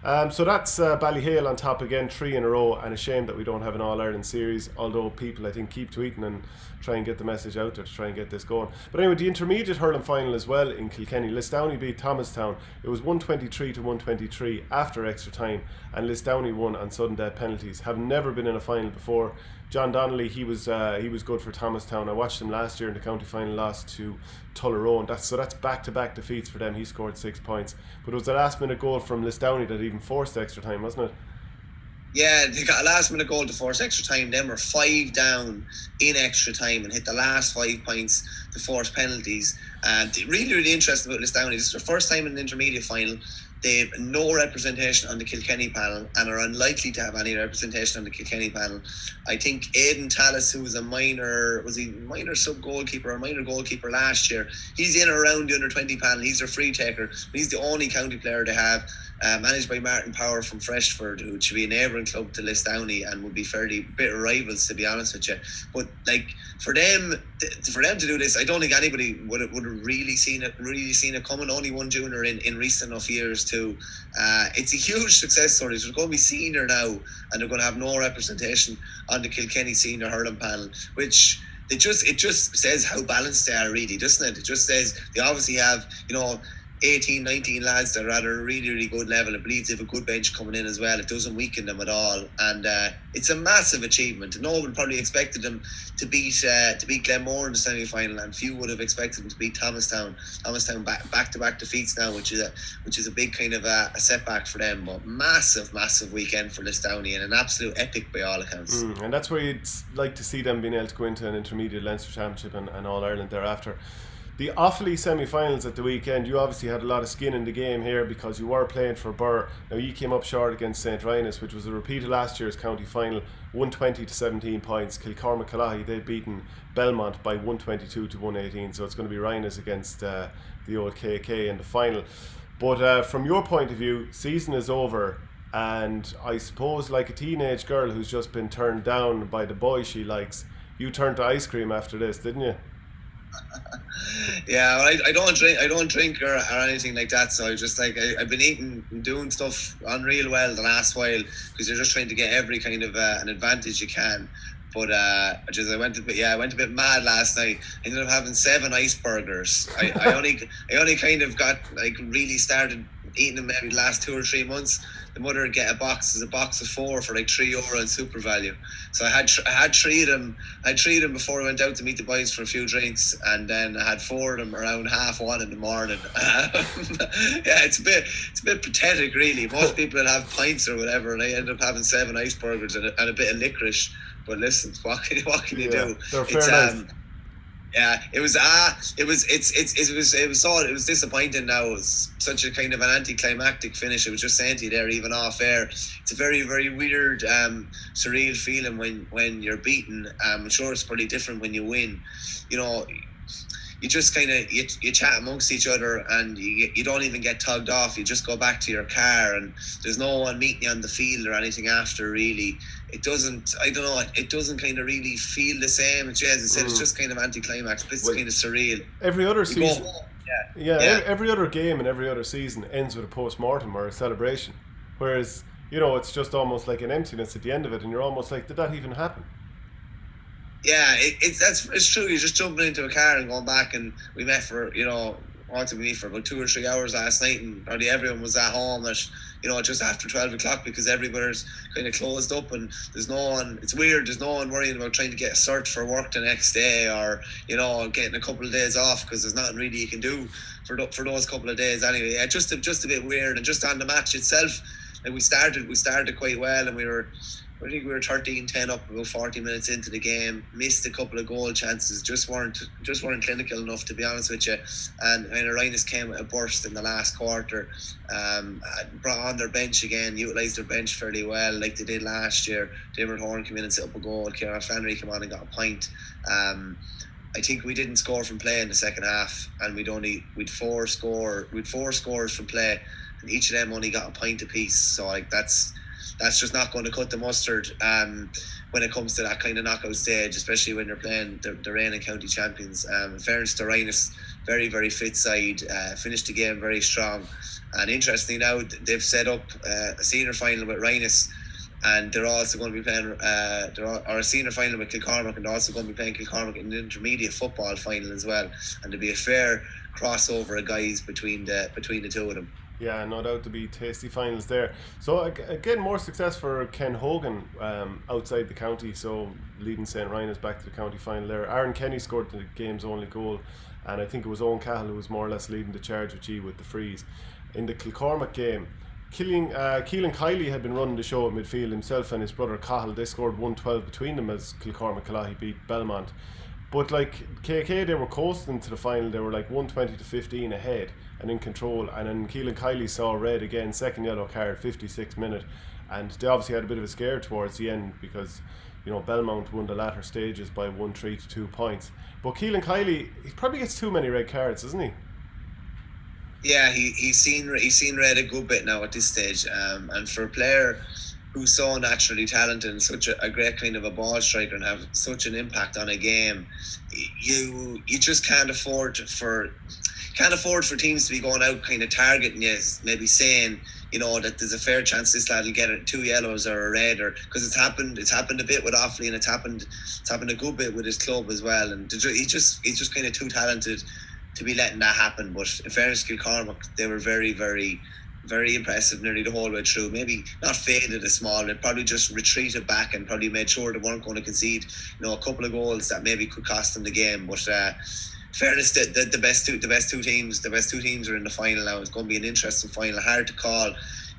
So that's Ballyhale on top again, 3 in a row, and a shame that we don't have an All-Ireland series, although people I think keep tweeting and try and get the message out there to try and get this going. But anyway, the intermediate hurling final as well in Kilkenny. Lisdowney beat Thomastown. It was 123 to 123 after extra time, and Lisdowney won on sudden death penalties. Have never been in a final before. John Donnelly, he was good for Thomastown. I watched him last year in the county final, lost to Tullerone. That's back-to-back defeats for them. He scored 6 points. But it was the last-minute goal from Lisdowney that even forced extra time, wasn't it? Yeah, they got a last-minute goal to force extra time. Them were 5 down in extra time and hit the last 5 points to force penalties. And really, really interesting about Lisdowney. This is their first time in the intermediate final. They have no representation on the Kilkenny panel and are unlikely to have any representation on the Kilkenny panel. I think Aidan Tallis, who was a minor sub-goalkeeper or minor goalkeeper last year, he's in around the under-20 panel. He's their free taker. He's the only county player they have, managed by Martin Power from Freshford, who should be a neighbouring club to Lisdowney and would be fairly bitter rivals, to be honest with you. But like for them to do this, I don't think anybody would have really seen it coming. Only one junior in recent enough years to. It's a huge success story. They're going to be senior now, and they're going to have no representation on the Kilkenny senior hurling panel, which it just says how balanced they are, really, doesn't it? It just says they obviously have 18, 19 lads that are at a really, really good level. I believe they have a good bench coming in as well. It doesn't weaken them at all, and it's a massive achievement. No one probably expected them to beat Glenmore in the semi-final, and few would have expected them to beat Thomastown. Thomastown back-to-back defeats now, which is a big kind of a setback for them. But massive weekend for Lisdowney, and an absolute epic by all accounts. And that's where you'd like to see them being able to go into an intermediate Leinster Championship and All Ireland thereafter. The Offaly semi-finals at the weekend, you obviously had a lot of skin in the game here because you were playing for Boro. Now you came up short against St. Ryanus, which was a repeat of last year's county final, 120 to 17 points. Kilcormac they'd beaten Belmont by 122 to 118, so it's going to be Ryanus against the old KK in the final. But from your point of view, season is over, and I suppose like a teenage girl who's just been turned down by the boy she likes, you turned to ice cream after this, didn't you? Yeah, I don't drink or anything like that, so I just I've been eating and doing stuff unreal well the last while because you're just trying to get every kind of an advantage you can. But I went a bit mad last night. I ended up having 7 icebergers. I only kind of got really started eating them maybe the last 2 or 3 months. The mother would get a box of 4 for like €3 in super value. So I had 3 of them. I had 3 of them before I went out to meet the boys for a few drinks, and then I had 4 of them around 1:30 in the morning. Yeah, it's a bit pathetic, really. Most people would have pints or whatever, and I ended up having 7 icebergers and a bit of licorice. But listen, what can you do? It's nice. Yeah, it was disappointing now. It was such a kind of an anticlimactic finish. It was just saying to you there, even off air, it's a very, very weird, surreal feeling when you're beaten. I'm sure it's pretty different when you win. You just kind of you chat amongst each other, and you don't even get tugged off. You just go back to your car, and there's no one meeting you on the field or anything after, really. It doesn't kind of really feel the same. As I said, it's just kind of anticlimax. It's kind of surreal. Every other season, every other game and every other season ends with a post-mortem or a celebration, whereas it's just almost like an emptiness at the end of it, and you're almost like, did that even happen? Yeah, it's true. You're just jumping into a car and going back, and we met for for about 2 or 3 hours last night, and probably everyone was at home at just after 12 o'clock because everywhere's kind of closed up, and there's no one. It's weird. There's no one worrying about trying to get a cert for work the next day, or getting a couple of days off, because there's nothing really you can do for those couple of days anyway. Yeah, just a bit weird. And just on the match itself, like we started quite well, and I think we were 13-10 up about 40 minutes into the game. Missed a couple of goal chances. Just weren't clinical enough, to be honest with you. And Rhinus came with a burst in the last quarter. Brought on their bench again. Utilised their bench fairly well, like they did last year. David Horn came in and set up a goal. Kieran Flannery came on and got a point. I think we didn't score from play in the second half, and we'd 4 scores from play, and each of them only got a point apiece. So that's that's just not going to cut the mustard when it comes to that kind of knockout stage, especially when you're playing the reigning county champions. In fairness to Rhinus, very, very fit side, finished the game very strong. And interestingly now, they've set up a senior final with Rhinus, and they're also going to be playing a senior final with Kilcormac, and they're also going to be playing Kilcormac in an intermediate football final as well. And there'll be a fair crossover of guys between the two of them. Yeah, no doubt to be tasty finals there. So again, more success for Ken Hogan outside the county, so leading St. Rhinus back to the county final there. Aaron Kenny scored the game's only goal, and I think it was Owen Cahill who was more or less leading the charge with the frees. In the Kilcormac game, Keelan Kiley had been running the show at midfield himself, and his brother Cahill. They scored 1-12 between them as Kilcormac Calahi beat Belmont. But like KK, they were coasting to the final. They were like 120-15 ahead and in control. And then Keelan Kiley saw red again, second yellow card, 56th minute, and they obviously had a bit of a scare towards the end because, you know, Belmont won the latter stages by 1-3 to 2 points. But Keelan Kiley, he probably gets too many red cards, doesn't he? Yeah, he's seen red a good bit now at this stage, and for a player who's so naturally talented and such a great kind of a ball striker and have such an impact on a game, you just can't afford for teams to be going out kind of targeting you, maybe saying, you know, that there's a fair chance this lad will get 2 yellows or a red, or because it's happened a bit with Offaly, and it's happened a good bit with his club as well, and he's just kind of too talented to be letting that happen. But in fairness to Kilcormac, they were very, very, very impressive nearly the whole way through. Maybe not faded a small, they probably just retreated back and probably made sure they weren't going to concede, you know, a couple of goals that maybe could cost them the game. But fairness, the best two teams are in the final now. It's going to be an interesting final, hard to call.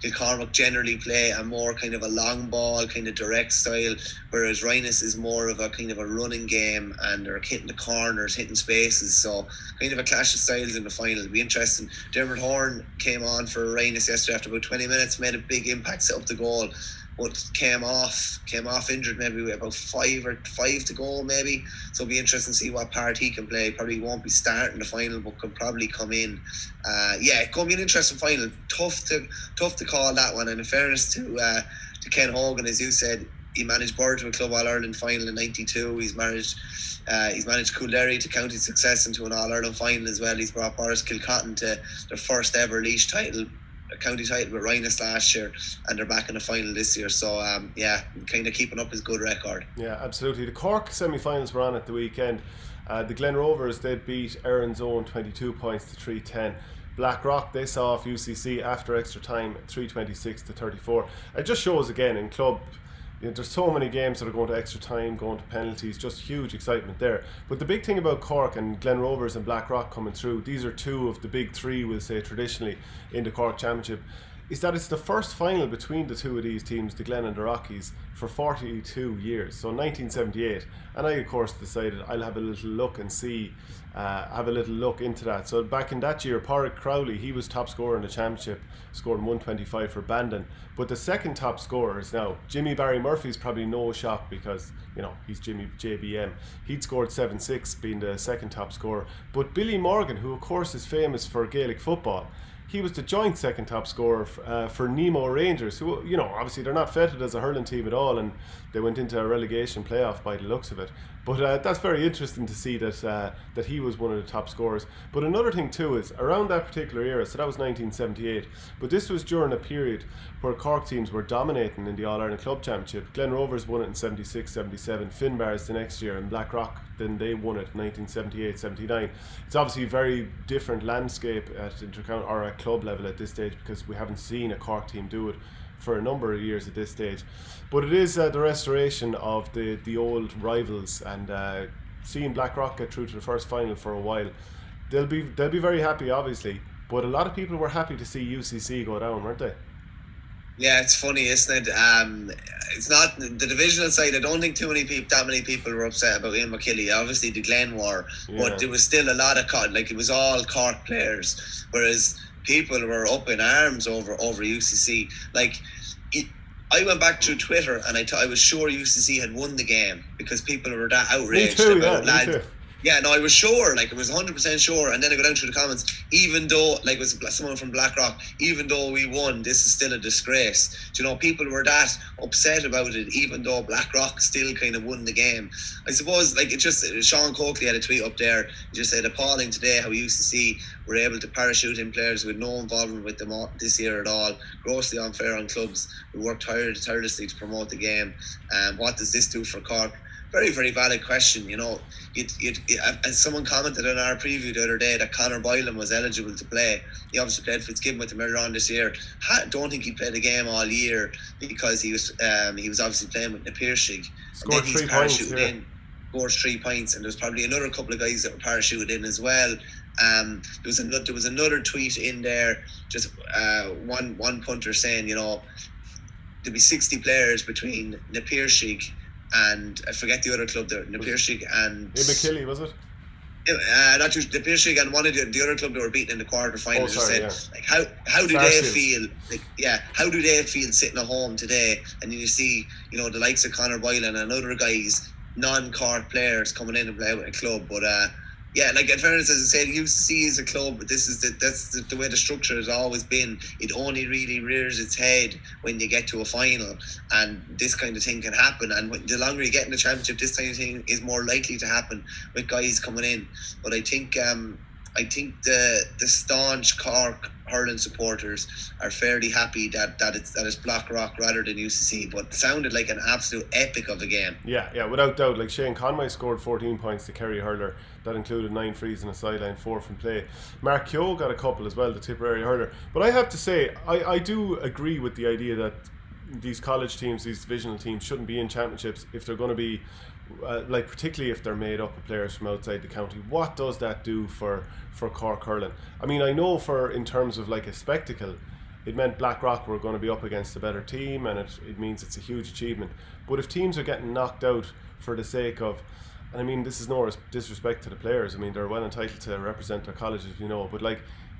Kilcormac generally play a more kind of a long ball, kind of direct style, whereas Rhinus is more of a kind of a running game, and they're hitting the corners, hitting spaces, so kind of a clash of styles in the final. It'll be interesting. Dermot Horn came on for Rhinus yesterday after about 20 minutes, made a big impact, set up the goal, but came off injured maybe with about 5 to go maybe, so it'll be interesting to see what part he can play. Probably won't be starting the final, but could probably come in. It's going to be an interesting final. Tough to call that one, and in fairness to Ken Hogan, as you said, he managed Boro to a Club All-Ireland final in '92. He's managed Coolderry to county success into an All-Ireland final as well. He's brought Boris Kilcotton to their first ever Laois title, a county title with Rhinus last year, and they're back in the final this year. So kind of keeping up his good record. Yeah, absolutely. The Cork semi-finals were on at the weekend. The Glen Rovers, they beat Erin's Own 22 points to 310. Blackrock, they saw off UCC after extra time 326 to 34. It just shows again in club, you know, there's so many games that are going to extra time, going to penalties, just huge excitement there. But the big thing about Cork and Glen Rovers and Blackrock coming through, these are two of the big three, we'll say traditionally, in the Cork Championship, is that it's the first final between the two of these teams, the Glen and the Rockies, for 42 years, so 1978. And I, of course, decided I'll have a little look and see, have a little look into that. So back in that year, Pádraig Crowley, he was top scorer in the championship, scoring 125 for Bandon. But the second top scorer is now Jimmy Barry Murphy's probably no shock because, you know, he's Jimmy JBM. He'd scored 7-6, being the second top scorer. But Billy Morgan, who of course is famous for Gaelic football, he was the joint second top scorer for Nemo Rangers, who, you know, obviously they're not feted as a hurling team at all, and they went into a relegation playoff by the looks of it. But that's very interesting to see that he was one of the top scorers. But another thing too is, around that particular era, so that was 1978, but this was during a period where Cork teams were dominating in the All-Ireland Club Championship. Glen Rovers won it in 76-77, Finbars the next year, and Blackrock, then they won it 1978-79. It's obviously a very different landscape at intercounty or at club level at this stage, because we haven't seen a Cork team do it for a number of years at this stage. But it is the restoration of the old rivals, and seeing Blackrock get through to the first final for a while, they'll be very happy, obviously. But a lot of people were happy to see UCC go down, weren't they? Yeah, it's funny, isn't it? It's not the divisional side. I don't think that many people were upset about Ian McKillie. Obviously, the Glen were, but there was still a lot of like it was all Cork players, whereas people were up in arms over UCC. Like, I went back through Twitter and I was sure UCC had won the game because people were that outraged about lads. Yeah, no, I was sure, like, I was 100% sure, and then I go down through the comments, even though, like, it was someone from Blackrock, even though we won, this is still a disgrace. Do you know, people were that upset about it, even though Blackrock still kind of won the game. I suppose, like, Sean Coakley had a tweet up there, he just said, appalling today how UCC were able to parachute in players with no involvement with them this year at all, grossly unfair on clubs who worked tirelessly to promote the game. What does this do for Cork? Very, very valid question. You know, as someone commented on our preview the other day that Conor Boylan was eligible to play. He obviously played Fitzgibbon with him earlier on this year. Don't think he played a game all year because he was obviously playing with Napirsig. Scored 3 points. Scores 3 points, and there's probably another couple of guys that were parachuted in as well. There was another tweet in there, just one punter saying, you know, there'll be 60 players between Napirsig and I forget the other club there, Napirsig and McKilly, was it? Not just Napirsig and one of the other club that were beaten in the quarterfinals. Like how do they feel? Like, how do they feel sitting at home today? And then you see, you know, the likes of Conor Boylan and other guys, non-Cork players coming in and play with a club, but like in fairness, as I said, UCC is a club, but that's the way the structure has always been. It only really rears its head when you get to a final, and this kind of thing can happen. And the longer you get in the championship, this kind of thing is more likely to happen with guys coming in. But I think the staunch Cork hurling supporters are fairly happy that it's Blackrock rather than UCC. But it sounded like an absolute epic of a game. Yeah, without doubt. Like Shane Conway scored 14 points to Kerry hurler. That included 9 frees and a sideline, 4 from play. Mark Keogh got a couple as well, the Tipperary hurler. But I have to say, I do agree with the idea that these college teams, these divisional teams, shouldn't be in championships if they're going to be, like particularly if they're made up of players from outside the county. What does that do for Cork hurling? I mean, I know in terms of like a spectacle, it meant Blackrock were going to be up against a better team, and it means it's a huge achievement. But if teams are getting knocked out for the sake of, and I mean, this is no disrespect to the players, I mean, they're well entitled to represent their colleges, you know, but like,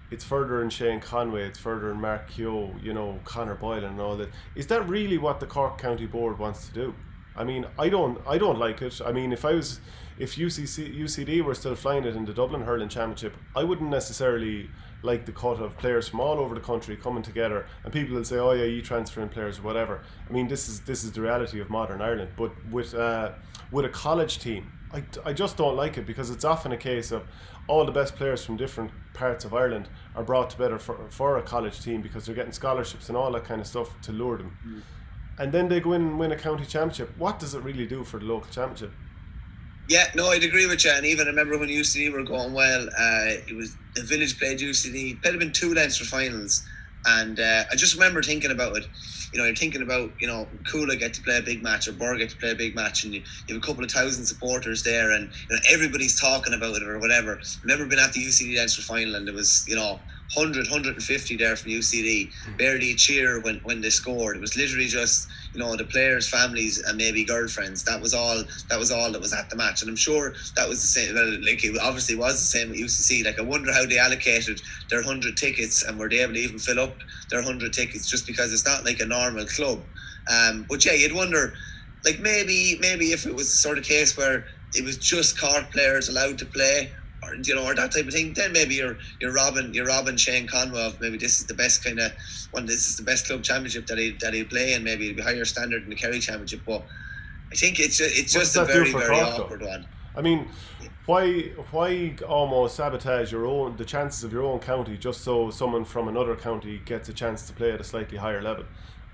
it's further in Shane Conway, it's further in Mark Keogh, you know, Conor Boylan and all that. Is that really what the Cork County Board wants to do? I mean, I don't like it. I mean, if UCD were still flying it in the Dublin Hurling Championship, I wouldn't necessarily like the cut of players from all over the country coming together, and people will say, oh yeah, you transferring players or whatever. I mean, this is the reality of modern Ireland. But with a college team, I just don't like it, because it's often a case of all the best players from different parts of Ireland are brought together for a college team because they're getting scholarships and all that kind of stuff to lure them. And then they go in and win a county championship. What does it really do for the local championship? Yeah, no, I'd agree with you. And even I remember when UCD were going well, it was the Village played UCD, played them in 2 Leinster finals. And I just remember thinking about it. You know, you're thinking about, you know, Coola get to play a big match or Boro get to play a big match, and you have a couple of thousand supporters there, and you know, everybody's talking about it or whatever. I've never been at the UCD Leinster final, and there was, you know, 150 there from UCD, barely a cheer when they scored. It was literally just, you know, the players' families and maybe girlfriends. That was all that was at the match. And I'm sure that was the same, like it obviously was the same at UCC. Like, I wonder how they allocated their 100 tickets, and were they able to even fill up their 100 tickets, just because it's not like a normal club. But yeah, you'd wonder, like, maybe if it was the sort of case where it was just Cork players allowed to play, or, you know, or that type of thing, then maybe you're robbing Shane Conway of maybe this is the best kind of one. This is the best club championship that he'll play, and maybe it'll be higher standard than the Kerry championship. But I think it's just a very, very awkward one. I mean, why almost sabotage the chances of your own county just so someone from another county gets a chance to play at a slightly higher level?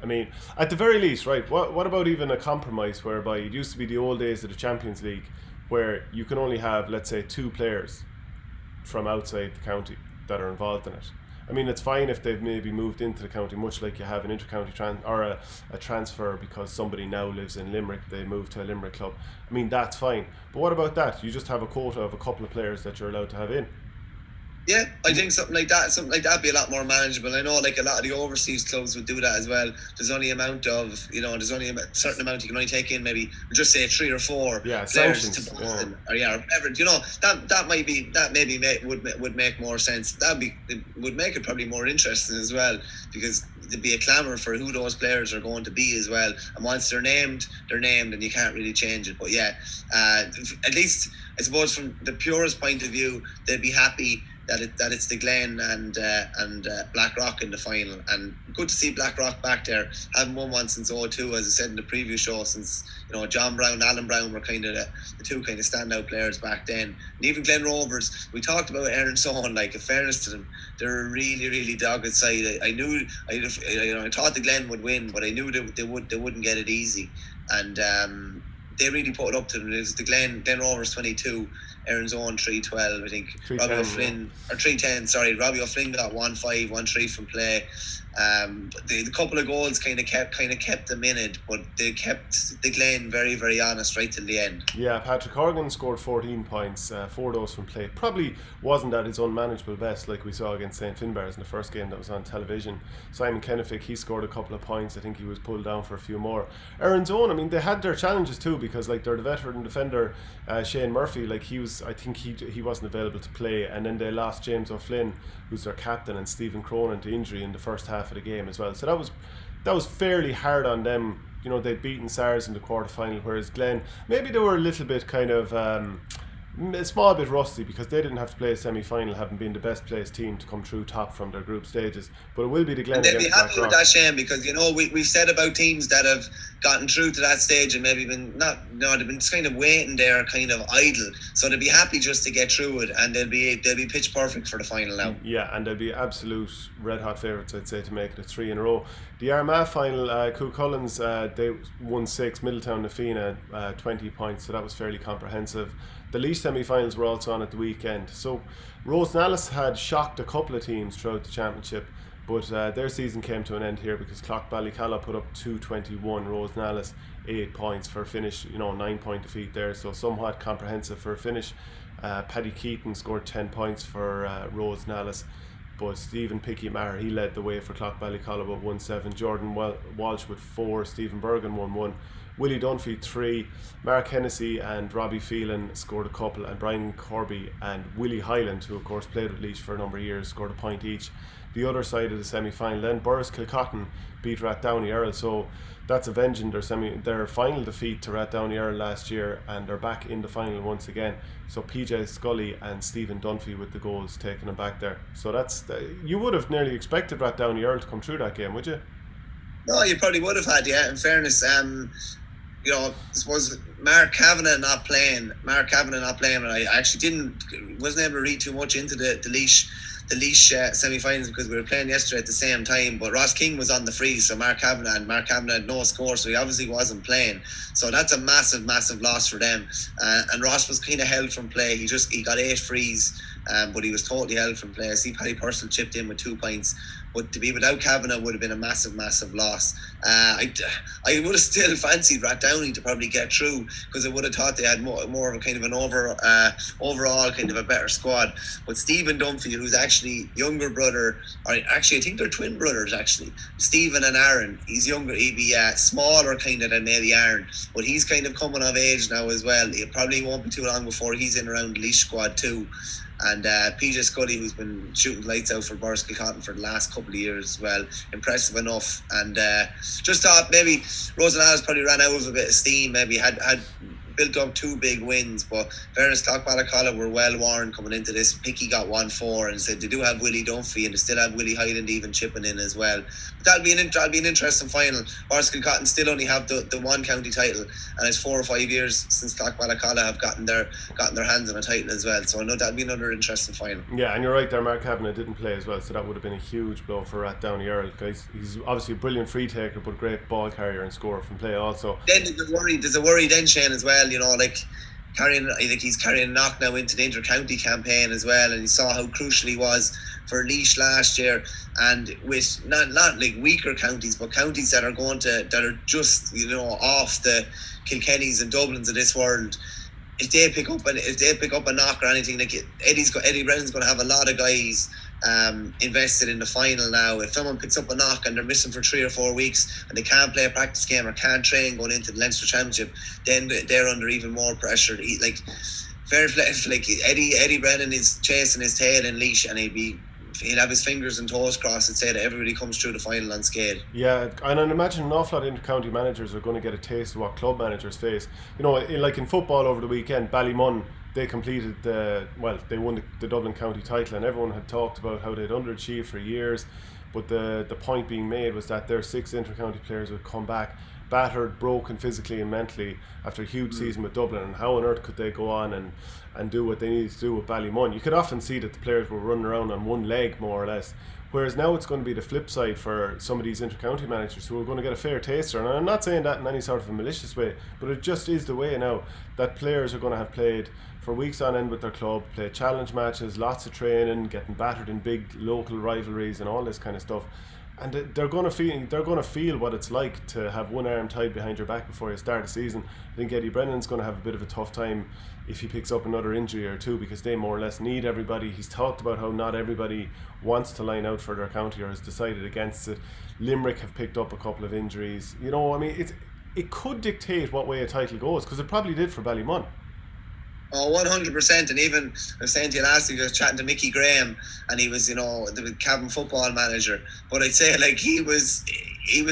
I mean, at the very least, right, what about even a compromise whereby it used to be the old days of the Champions League, where you can only have, let's say, 2 players from outside the county that are involved in it. I mean, it's fine if they've maybe moved into the county, much like you have an inter-county a transfer because somebody now lives in Limerick, they move to a Limerick club. I mean, that's fine. But what about that? You just have a quota of a couple of players that you're allowed to have in. Yeah, I think something like that would be a lot more manageable. I know like a lot of the overseas clubs would do that as well. There's only there's only a certain amount you can only take in, maybe just say 3 or 4 players sanctions, to Boston or whatever. That would make more sense. It would make it probably more interesting as well, because there'd be a clamour for who those players are going to be as well. And once they're named, and you can't really change it. But yeah, at least I suppose from the purest point of view, they'd be happy that it's the Glen and Blackrock in the final, and good to see Blackrock back there. Haven't won one since 2002, as I said in the previous show, since John Brown, Alan Brown were kind of the two kind of standout players back then. And even Glen Rovers, we talked about Aaron Sohan, like in fairness to them, they're a really, really dogged side. I thought the Glen would win, but I knew they wouldn't get it easy, and they really put it up to them. It was the Glen Rovers 22, Aaron's own 3-12, I think. Robbie O'Flynn, or 3-10, sorry. Robbie O'Flynn got 1-5, 1-3 from play. The couple of goals kind of kept them in it, but they kept the Glen very, very honest right till the end. Yeah, Patrick Horgan scored 14 points, 4 of those from play. Probably wasn't at his unmanageable best, like we saw against St Finbarrs in the first game that was on television. Simon Kennefick, he scored a couple of points. I think he was pulled down for a few more. Aaron's own, I mean, they had their challenges too, because like their veteran defender Shane Murphy, like I think he wasn't available to play, and then they lost James O'Flynn, who's their captain, and Stephen Cronin to injury in the first half of the game as well. So that was fairly hard on them. They'd beaten SARS in the quarter-final, whereas Glen, maybe they were a little bit kind of a small bit rusty, because they didn't have to play a semi-final, having been the best placed team to come through top from their group stages. But it will be the Glen. And they'd be happy with that, Shane, because we've said about teams that have gotten through to that stage and maybe they've been just kind of waiting there, kind of idle. So they'd be happy just to get through it, and they'll be pitch perfect for the final now. Yeah, and they'll be absolute red hot favourites, I'd say, to make it 3 in a row. The Armagh final, Cullens, they won 6, Middletown Nafina 20 points, so that was fairly comprehensive. The Laois semi-finals were also on at the weekend. So Rosenallis had shocked a couple of teams throughout the championship, but their season came to an end here, because Ballyhale put up 221, Rosenallis 8 points for a finish, 9-point defeat there, so somewhat comprehensive for a finish. Paddy Keaton scored 10 points for Rosenallis, but Stephen Picky-Maher, he led the way for Ballyhale with 1-7, Jordan Walsh with 4, Stephen Bergen 1-1, Willie Dunphy 3, Mark Hennessy and Robbie Phelan scored a couple, and Brian Corby and Willie Hyland, who of course played with Laois for a number of years, scored a point each. The other side of the semi-final, then Borris Kilcotton beat Rathdowney Earl, so that's avenging their final defeat to Rathdowney Earl last year, and they're back in the final once again. So PJ Scully and Stephen Dunphy with the goals, taking them back there. So you would have nearly expected Rathdowney Earl to come through that game, would you? No, you probably would have had, yeah. In fairness, I suppose Mark Kavanagh not playing, and I actually wasn't able to read too much into the Laois semi-finals, because we were playing yesterday at the same time, but Ross King was on the freeze, so Mark Kavanagh had no score, so he obviously wasn't playing, so that's a massive loss for them. And Ross was kind of held from play. He got 8 frees, but he was totally held from play. I see Paddy Purcell chipped in with 2 points, but to be without Kavanagh would have been a massive loss. I would have still fancied Rathdowney to probably get through, because I would have thought they had more of a kind of an overall kind of a better squad. But Stephen Dunphy, who's actually younger brother, or actually I think they're twin brothers actually, Stephen and Aaron. He's younger, he'd be smaller kind of than maybe Aaron, but he's kind of coming of age now as well. It probably won't be too long before he's in around the Laois squad too. And PJ Scully, who's been shooting lights out for Borris Kilcotton for the last couple of years as well, impressive enough. And just thought maybe Rosenallis probably ran out of a bit of steam, maybe had built up 2 big wins, but fairness, Ballyhale were well worn coming into this. Picky got 1-4, and said they do have Willie Dunphy, and they still have Willie Hyland even chipping in as well. But that'll be an interesting final. Borris Kilcotton still only have the one county title, and it's 4 or 5 years since Ballyhale have gotten their hands on a title as well. So I know that'll be another interesting final. Yeah, and you're right there, Mark Kavanagh didn't play as well, so that would have been a huge blow for Rathdowney Earl. Guys, he's obviously a brilliant free taker, but great ball carrier and scorer from play also. Then there's a worry then, Shane, as well, like I think he's carrying a knock now into the inter-county campaign as well, and you saw how crucial he was for Laois last year, and with not like weaker counties, but counties that are just off the Kilkennys and Dublins of this world. if they pick up a knock or anything, like Eddie Brennan's going to have a lot of guys invested in the final now. If someone picks up a knock and they're missing for 3 or 4 weeks and they can't play a practice game or can't train going into the Leinster Championship, then they're under even more pressure. Eddie Brennan is chasing his tail in leash, and he'll have his fingers and toes crossed and say that everybody comes through the final unscathed. Yeah, and I imagine an awful lot of inter-county managers are going to get a taste of what club managers face. You know, like in football over the weekend, Ballymun, they completed they won the Dublin County title, and everyone had talked about how they'd underachieved for years, but the point being made was that their 6 inter-county players would come back battered, broken physically and mentally after a huge season with Dublin, and how on earth could they go on and do what they needed to do with Ballymun? You could often see that the players were running around on one leg more or less, whereas now it's going to be the flip side for some of these inter-county managers who are going to get a fair taster. And I'm not saying that in any sort of a malicious way, but it just is the way now that players are going to have played for weeks on end with their club, played challenge matches, lots of training, getting battered in big local rivalries and all this kind of stuff. And they're going to feel what it's like to have one arm tied behind your back before you start the season. I think Eddie Brennan's going to have a bit of a tough time if he picks up another injury or two, because they more or less need everybody. He's talked about how not everybody wants to line out for their county or has decided against it. Limerick have picked up a couple of injuries. You know, I mean, it could dictate what way a title goes, because it probably did for Ballymun. Oh, 100%. And even I was saying to you last week, I was chatting to Mickey Graham, and he was, the cabin football manager. But I'd say, like, he was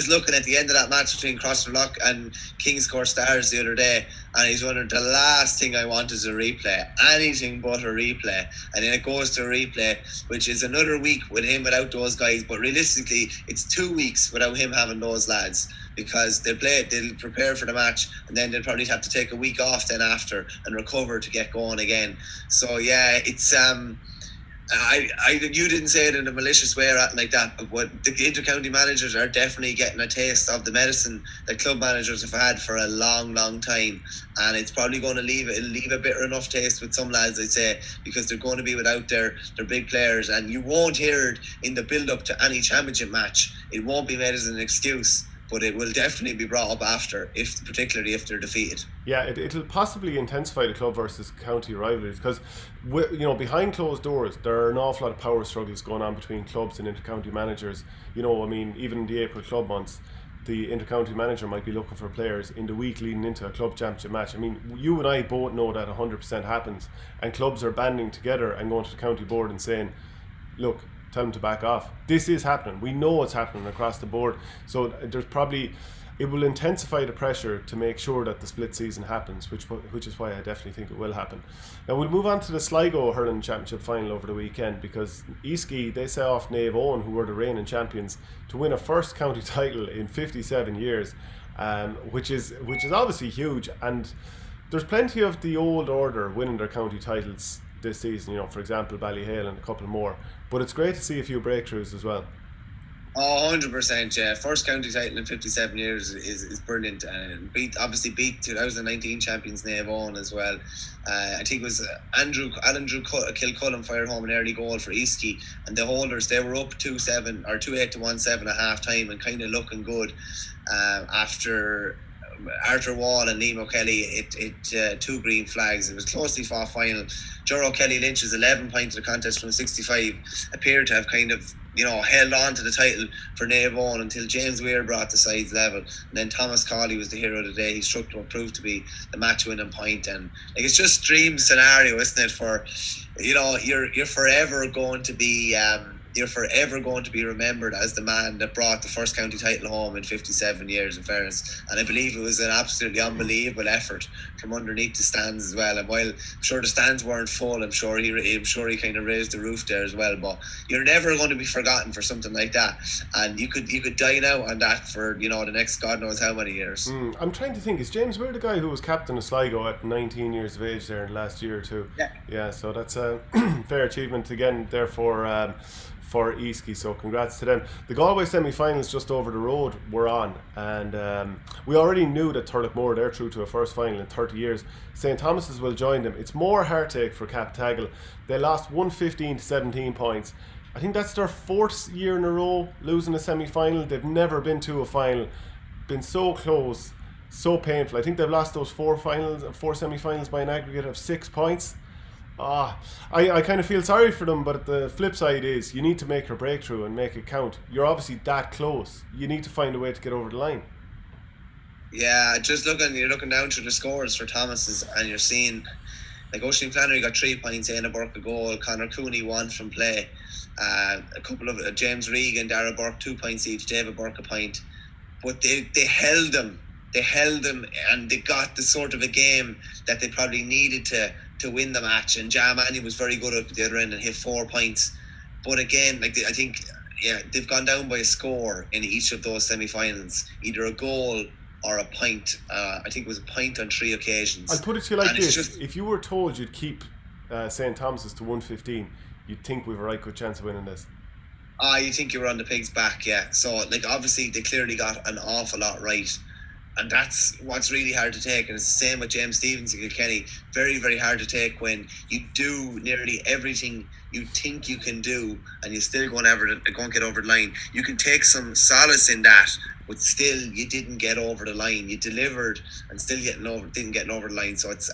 looking at the end of that match between Crossterlock and Kingscourt Stars the other day, and he's wondering, the last thing I want is a replay, anything but a replay. And then it goes to a replay, which is another week with him without those guys. But realistically, it's 2 weeks without him having those lads, because they'll prepare for the match, and then they'll probably have to take a week off then after and recover to get going again. So yeah, it's you didn't say it in a malicious way or anything like that, but what the inter-county managers are definitely getting a taste of the medicine that club managers have had for a long time, and it's probably going to leave a bitter enough taste with some lads, I'd say, because they're going to be without their big players. And you won't hear it in the build up to any championship match. It won't be made as an excuse, but it will definitely be brought up after, particularly if they're defeated. Yeah, it'll possibly intensify the club versus county rivalries, because behind closed doors there are an awful lot of power struggles going on between clubs and inter-county managers. I mean, even in the April club months, the inter-county manager might be looking for players in the week leading into a club championship match. I mean, you and I both know that 100% happens, and clubs are banding together and going to the county board and saying, look, tell them to back off. This is happening. We know it's happening across the board. So it will intensify the pressure to make sure that the split season happens, which is why I definitely think it will happen. Now we'll move on to the Sligo Hurling Championship final over the weekend, because Easkey, they set off Naomh Eoin, who were the reigning champions, to win a first county title in 57 years, which is obviously huge. And there's plenty of the old order winning their county titles this season, for example Ballyhale and a couple more, but it's great to see a few breakthroughs as well. Oh, 100%, yeah. First county title in 57 years is brilliant, and beat 2019 champions Naomh Eoin as well. I think it was Andrew Kilcullen fired home an early goal for Easkey, and the holders, they were up 2-7 or 2-8 to 1-7 at half time, and kind of looking good after Arthur Wall and Liam O'Kelly hit 2 green flags. It was closely fought final. Ger O'Kelly Lynch's 11 points of the contest from 65 appeared to have kind of held on to the title for Naomh Eoin until James Weir brought the sides level, and then Thomas Cawley was the hero of the day. He struck what proved to be the match winning point, and it's just dream scenario, isn't it? For you're forever going to be remembered as the man that brought the first county title home in 57 years, in fairness. And I believe it was an absolutely unbelievable effort from underneath the stands as well. And while I'm sure the stands weren't full, I'm sure he kind of raised the roof there as well. But you're never going to be forgotten for something like that. And you could dine out on that for the next God knows how many years. I'm trying to think, is James Weir the guy who was captain of Sligo at 19 years of age there in the last year or two? Yeah, so that's a fair achievement again there for Easkey, so congrats to them. The Galway semi-finals just over the road were on, and we already knew that Turlockmore, they're through to a first final in 30 years. St Thomas's will join them. It's more heartache for Cap Tagle. They lost 115 to 17 points. I think that's their 4th year in a row losing a semi-final. They've never been to a final, been so close, So painful. I think they've lost those four semi-finals by an aggregate of 6 points. I kind of feel sorry for them, but the flip side is you need to make your breakthrough and make it count. You're obviously that close. You need to find a way to get over the line. Yeah, you're looking down through the scores for Thomas's, and you're seeing like Oisin Flannery got 3 points, Éanna Burke a goal, Conor Cooney 1 from play, a couple of James Regan, Dara Burke 2 points each, David Burke a point, but they held them, and they got the sort of a game that they probably needed to win the match. And Jamani was very good at the other end and hit 4 points, but again, I think they've gone down by a score in each of those semi-finals, either a goal or a point. I think it was a point on 3 occasions. I'll put it to you like this: if you were told you'd keep St. Thomas's to 115, you'd think we've a right good chance of winning this. You think you were on the pig's back, yeah. So like obviously they clearly got an awful lot right, and that's what's really hard to take. And it's the same with James Stevens and Kilkenny. Very, very hard to take when you do nearly everything you think you can do and you still go and get over the line. You can take some solace in that, but still you didn't get over the line. You delivered and still didn't get over the line. So it's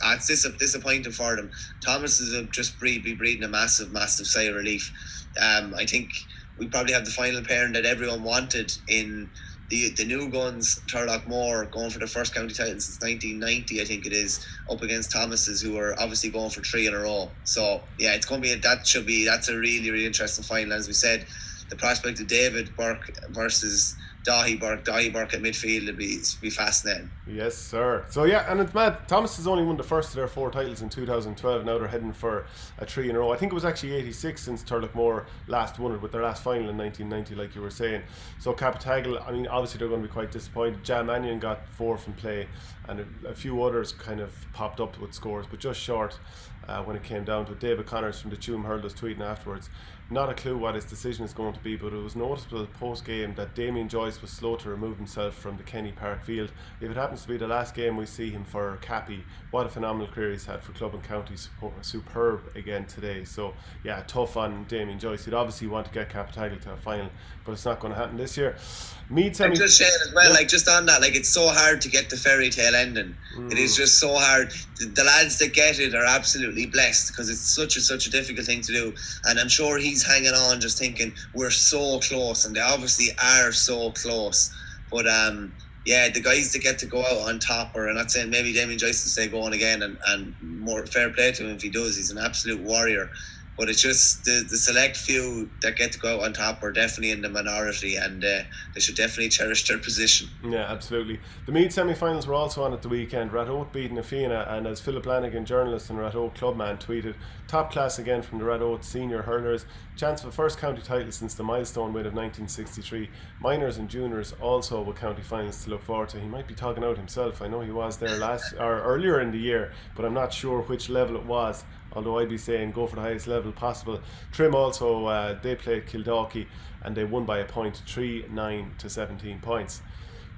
disappointing for them. Thomas is just be breathing a massive sigh of relief. I think we probably have the final pairing that everyone wanted in the new guns, Turlock Moore going for the first county title since 1990, I think it is, up against Thomas's, who are obviously going for 3 in a row. So yeah, it's going to be that's a really, really interesting final. As we said, the prospect of David Burke versus Dahi Burke at midfield would be fascinating. Yes, sir. So yeah, and it's mad. Thomas has only won the first of their 4 titles in 2012. Now they're heading for a 3 in a row. I think it was actually 86 since Turlockmore last won it with their last final in 1990, like you were saying. So Capitagle, I mean, obviously they're going to be quite disappointed. Jam Mannion got 4 from play, and a few others kind of popped up with scores, but just short when it came down to it. David Connors from the Tuam Herald was tweeting afterwards, not a clue what his decision is going to be, but it was noticeable post-game that Damien Joyce was slow to remove himself from the Kenny Park field. If it happens to be the last game we see him for Cappy, what a phenomenal career he's had for club and county. Superb again today. So yeah, tough on Damien Joyce. He'd obviously want to get Capitagle to a final, but it's not going to happen this year. I'm just saying as well, like just on that, like it's so hard to get the fairy tale ending. It is just so hard. The lads that get it are absolutely blessed, because it's such a difficult thing to do, and I'm sure he's hanging on just thinking we're so close, and they obviously are so close. But yeah, the guys that get to go out on top, or I'm not saying maybe Damien Joyce will stay going again, and more fair play to him if he does. He's an absolute warrior. But it's just the select few that get to go out on top are definitely in the minority, and they should definitely cherish their position. Yeah, absolutely. The Meath semi-finals were also on at the weekend. Ratoath beating Afina, and as Philip Lanigan, journalist and Ratoath clubman, tweeted, top class again from the Ratoath senior hurlers. Chance of a first county title since the milestone win of 1963. Minors and juniors also with county finals to look forward to. He might be talking out himself. I know he was there earlier in the year, but I'm not sure which level it was. Although I'd be saying go for the highest level possible. Trim also, they played Kildalkey and they won by a point, 3-9 to 17 points.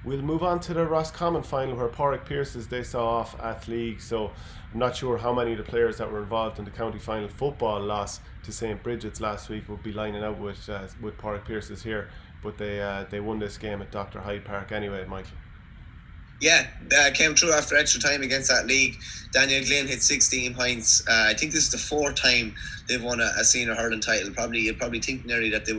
We'll move on to the Roscommon final, where Pádraig Pearses, they saw off Athleague. So I'm not sure how many of the players that were involved in the county final football loss to St. Bridget's last week will be lining out with Pádraig Pearses here. But they won this game at Dr. Hyde Park anyway, Michael. Yeah, came through after extra time against that league. Daniel Glynn hit 16 points. I think this is the 4th time they've won a senior hurling title. You'd probably think nearly that they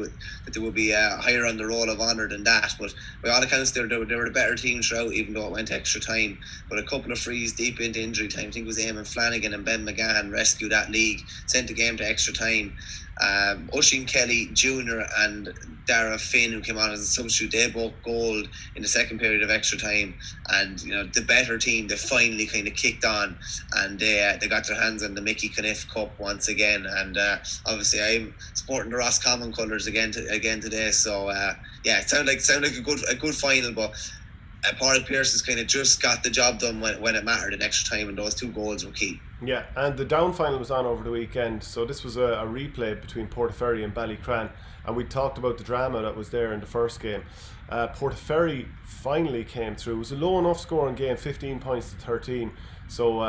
would be higher on the roll of honour than that. But by all accounts, they were the better team throughout, even though it went extra time. But a couple of frees deep into injury time. I think it was Eamon Flanagan and Ben McGahan rescued that league, sent the game to extra time. Oisin Kelly Jr. and Dara Finn, who came on as a substitute, they both gold in the second period of extra time, and you know, the better team, they finally kind of kicked on, and they got their hands on the Mickey Caniff Cup once again. And obviously I'm sporting the Roscommon colours again today, so yeah, it sounded like a good final. But Pádraig Pearse has kind of just got the job done when it mattered in extra time, and those 2 goals were key. Yeah, and the down final was on over the weekend, so this was a replay between Portaferry and Ballycran, and we talked about the drama that was there in the first game. Portaferry finally came through. It was a low enough scoring game, 15 points to 13, so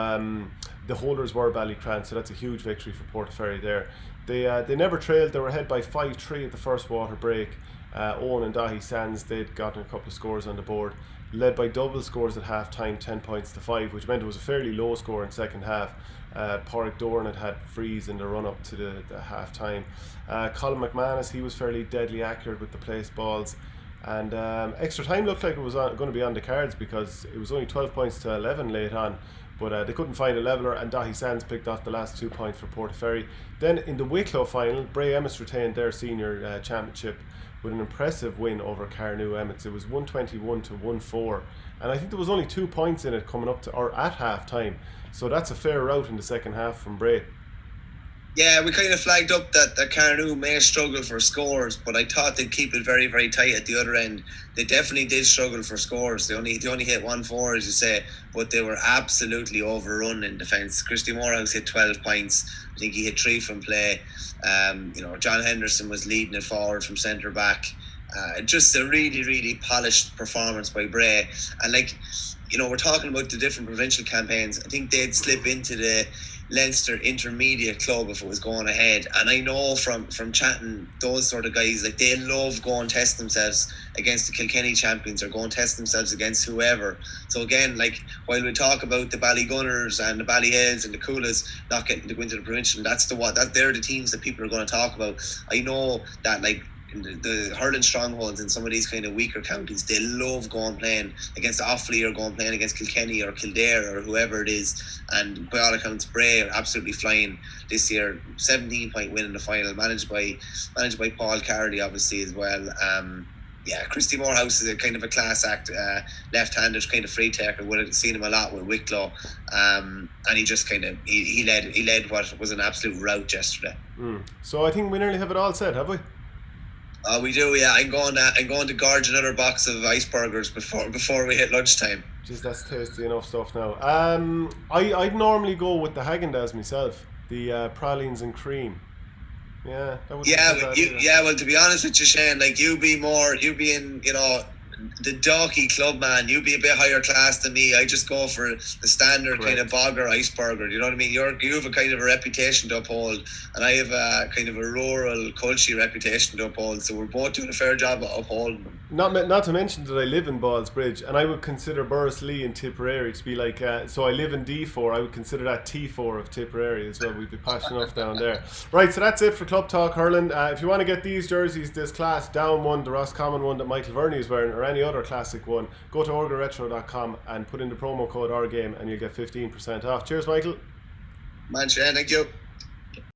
the holders were Ballycran, so that's a huge victory for Portaferry there. They never trailed. They were ahead by 5-3 at the first water break. Owen and Dahi Sands, they'd gotten a couple of scores on the board. led by double scores at half time, 10 points to 5, which meant it was a fairly low score in second half. Pádraig Doran had frees in the run up to the half time. Colin McManus, he was fairly deadly accurate with the place balls, and extra time looked like it was going to be on the cards, because it was only 12 points to 11 late on, but they couldn't find a leveller, and Dahi Sands picked off the last 2 points for Portaferry. Then in the Wicklow final, Bray Emmets retained their senior championship with an impressive win over Carnew Emmets. It was 121 to 1-4, and I think there was only 2 points in it coming up to, or at half time, so that's a fair rout in the second half from Bray. Yeah, we kind of flagged up that Carnew may struggle for scores, but I thought they'd keep it very, very tight at the other end. They definitely did struggle for scores. They only hit 1-4, as you say, but they were absolutely overrun in defence. Christy Morehouse hit 12 points. I think he hit 3 from play. John Henderson was leading it forward from centre back. Just a really, really polished performance by Bray. And we're talking about the different provincial campaigns. I think they'd slip into the Leinster Intermediate Club if it was going ahead, and I know from chatting those sort of guys, they love going and test themselves against the Kilkenny champions, or go and test themselves against whoever. So again, while we talk about the Ballygunners and the Ballyhales and the Coolas not getting to go into the provincial, they're the teams that people are going to talk about. I know that the hurling strongholds in some of these kind of weaker counties, they love going playing against Offaly, or going playing against Kilkenny or Kildare or whoever it is. And by all accounts, Bray are absolutely flying this year. 17-point win in the final, managed by Paul Cardy obviously as well. Christy Morehouse is a kind of a class act, left-handed kind of free taker. Would have seen him a lot with Wicklow, and he just he led what was an absolute rout yesterday. So I think we nearly have it all said, have we? We do, yeah. I'm going to gorge another box of icebergers before we hit lunchtime. Jeez, that's tasty enough stuff now. I'd normally go with the Häagen-Dazs myself, the pralines and cream. Yeah, that would. Well, to be honest with you, Shane, you be in, the Dalkey club, man. You be a bit higher class than me. I just go for the standard kind of bogger iceberger. You know what I mean? You have a kind of a reputation to uphold, and I have a kind of a rural, culture reputation to uphold. So we're both doing a fair job of upholding them. Not to mention that I live in Ballsbridge, and I would consider Borrislee and Tipperary to be so I live in D4. I would consider that T4 of Tipperary as well. We'd be posh enough down there. Right, so that's it for Club Talk Hurling. If you want to get these jerseys, this class down one, the Roscommon one that Michael Verney is wearing, or any other classic one, go to orgaretro.com and put in the promo code OurGame, and you'll get 15% off. Cheers, Michael. Man, Shane, thank you.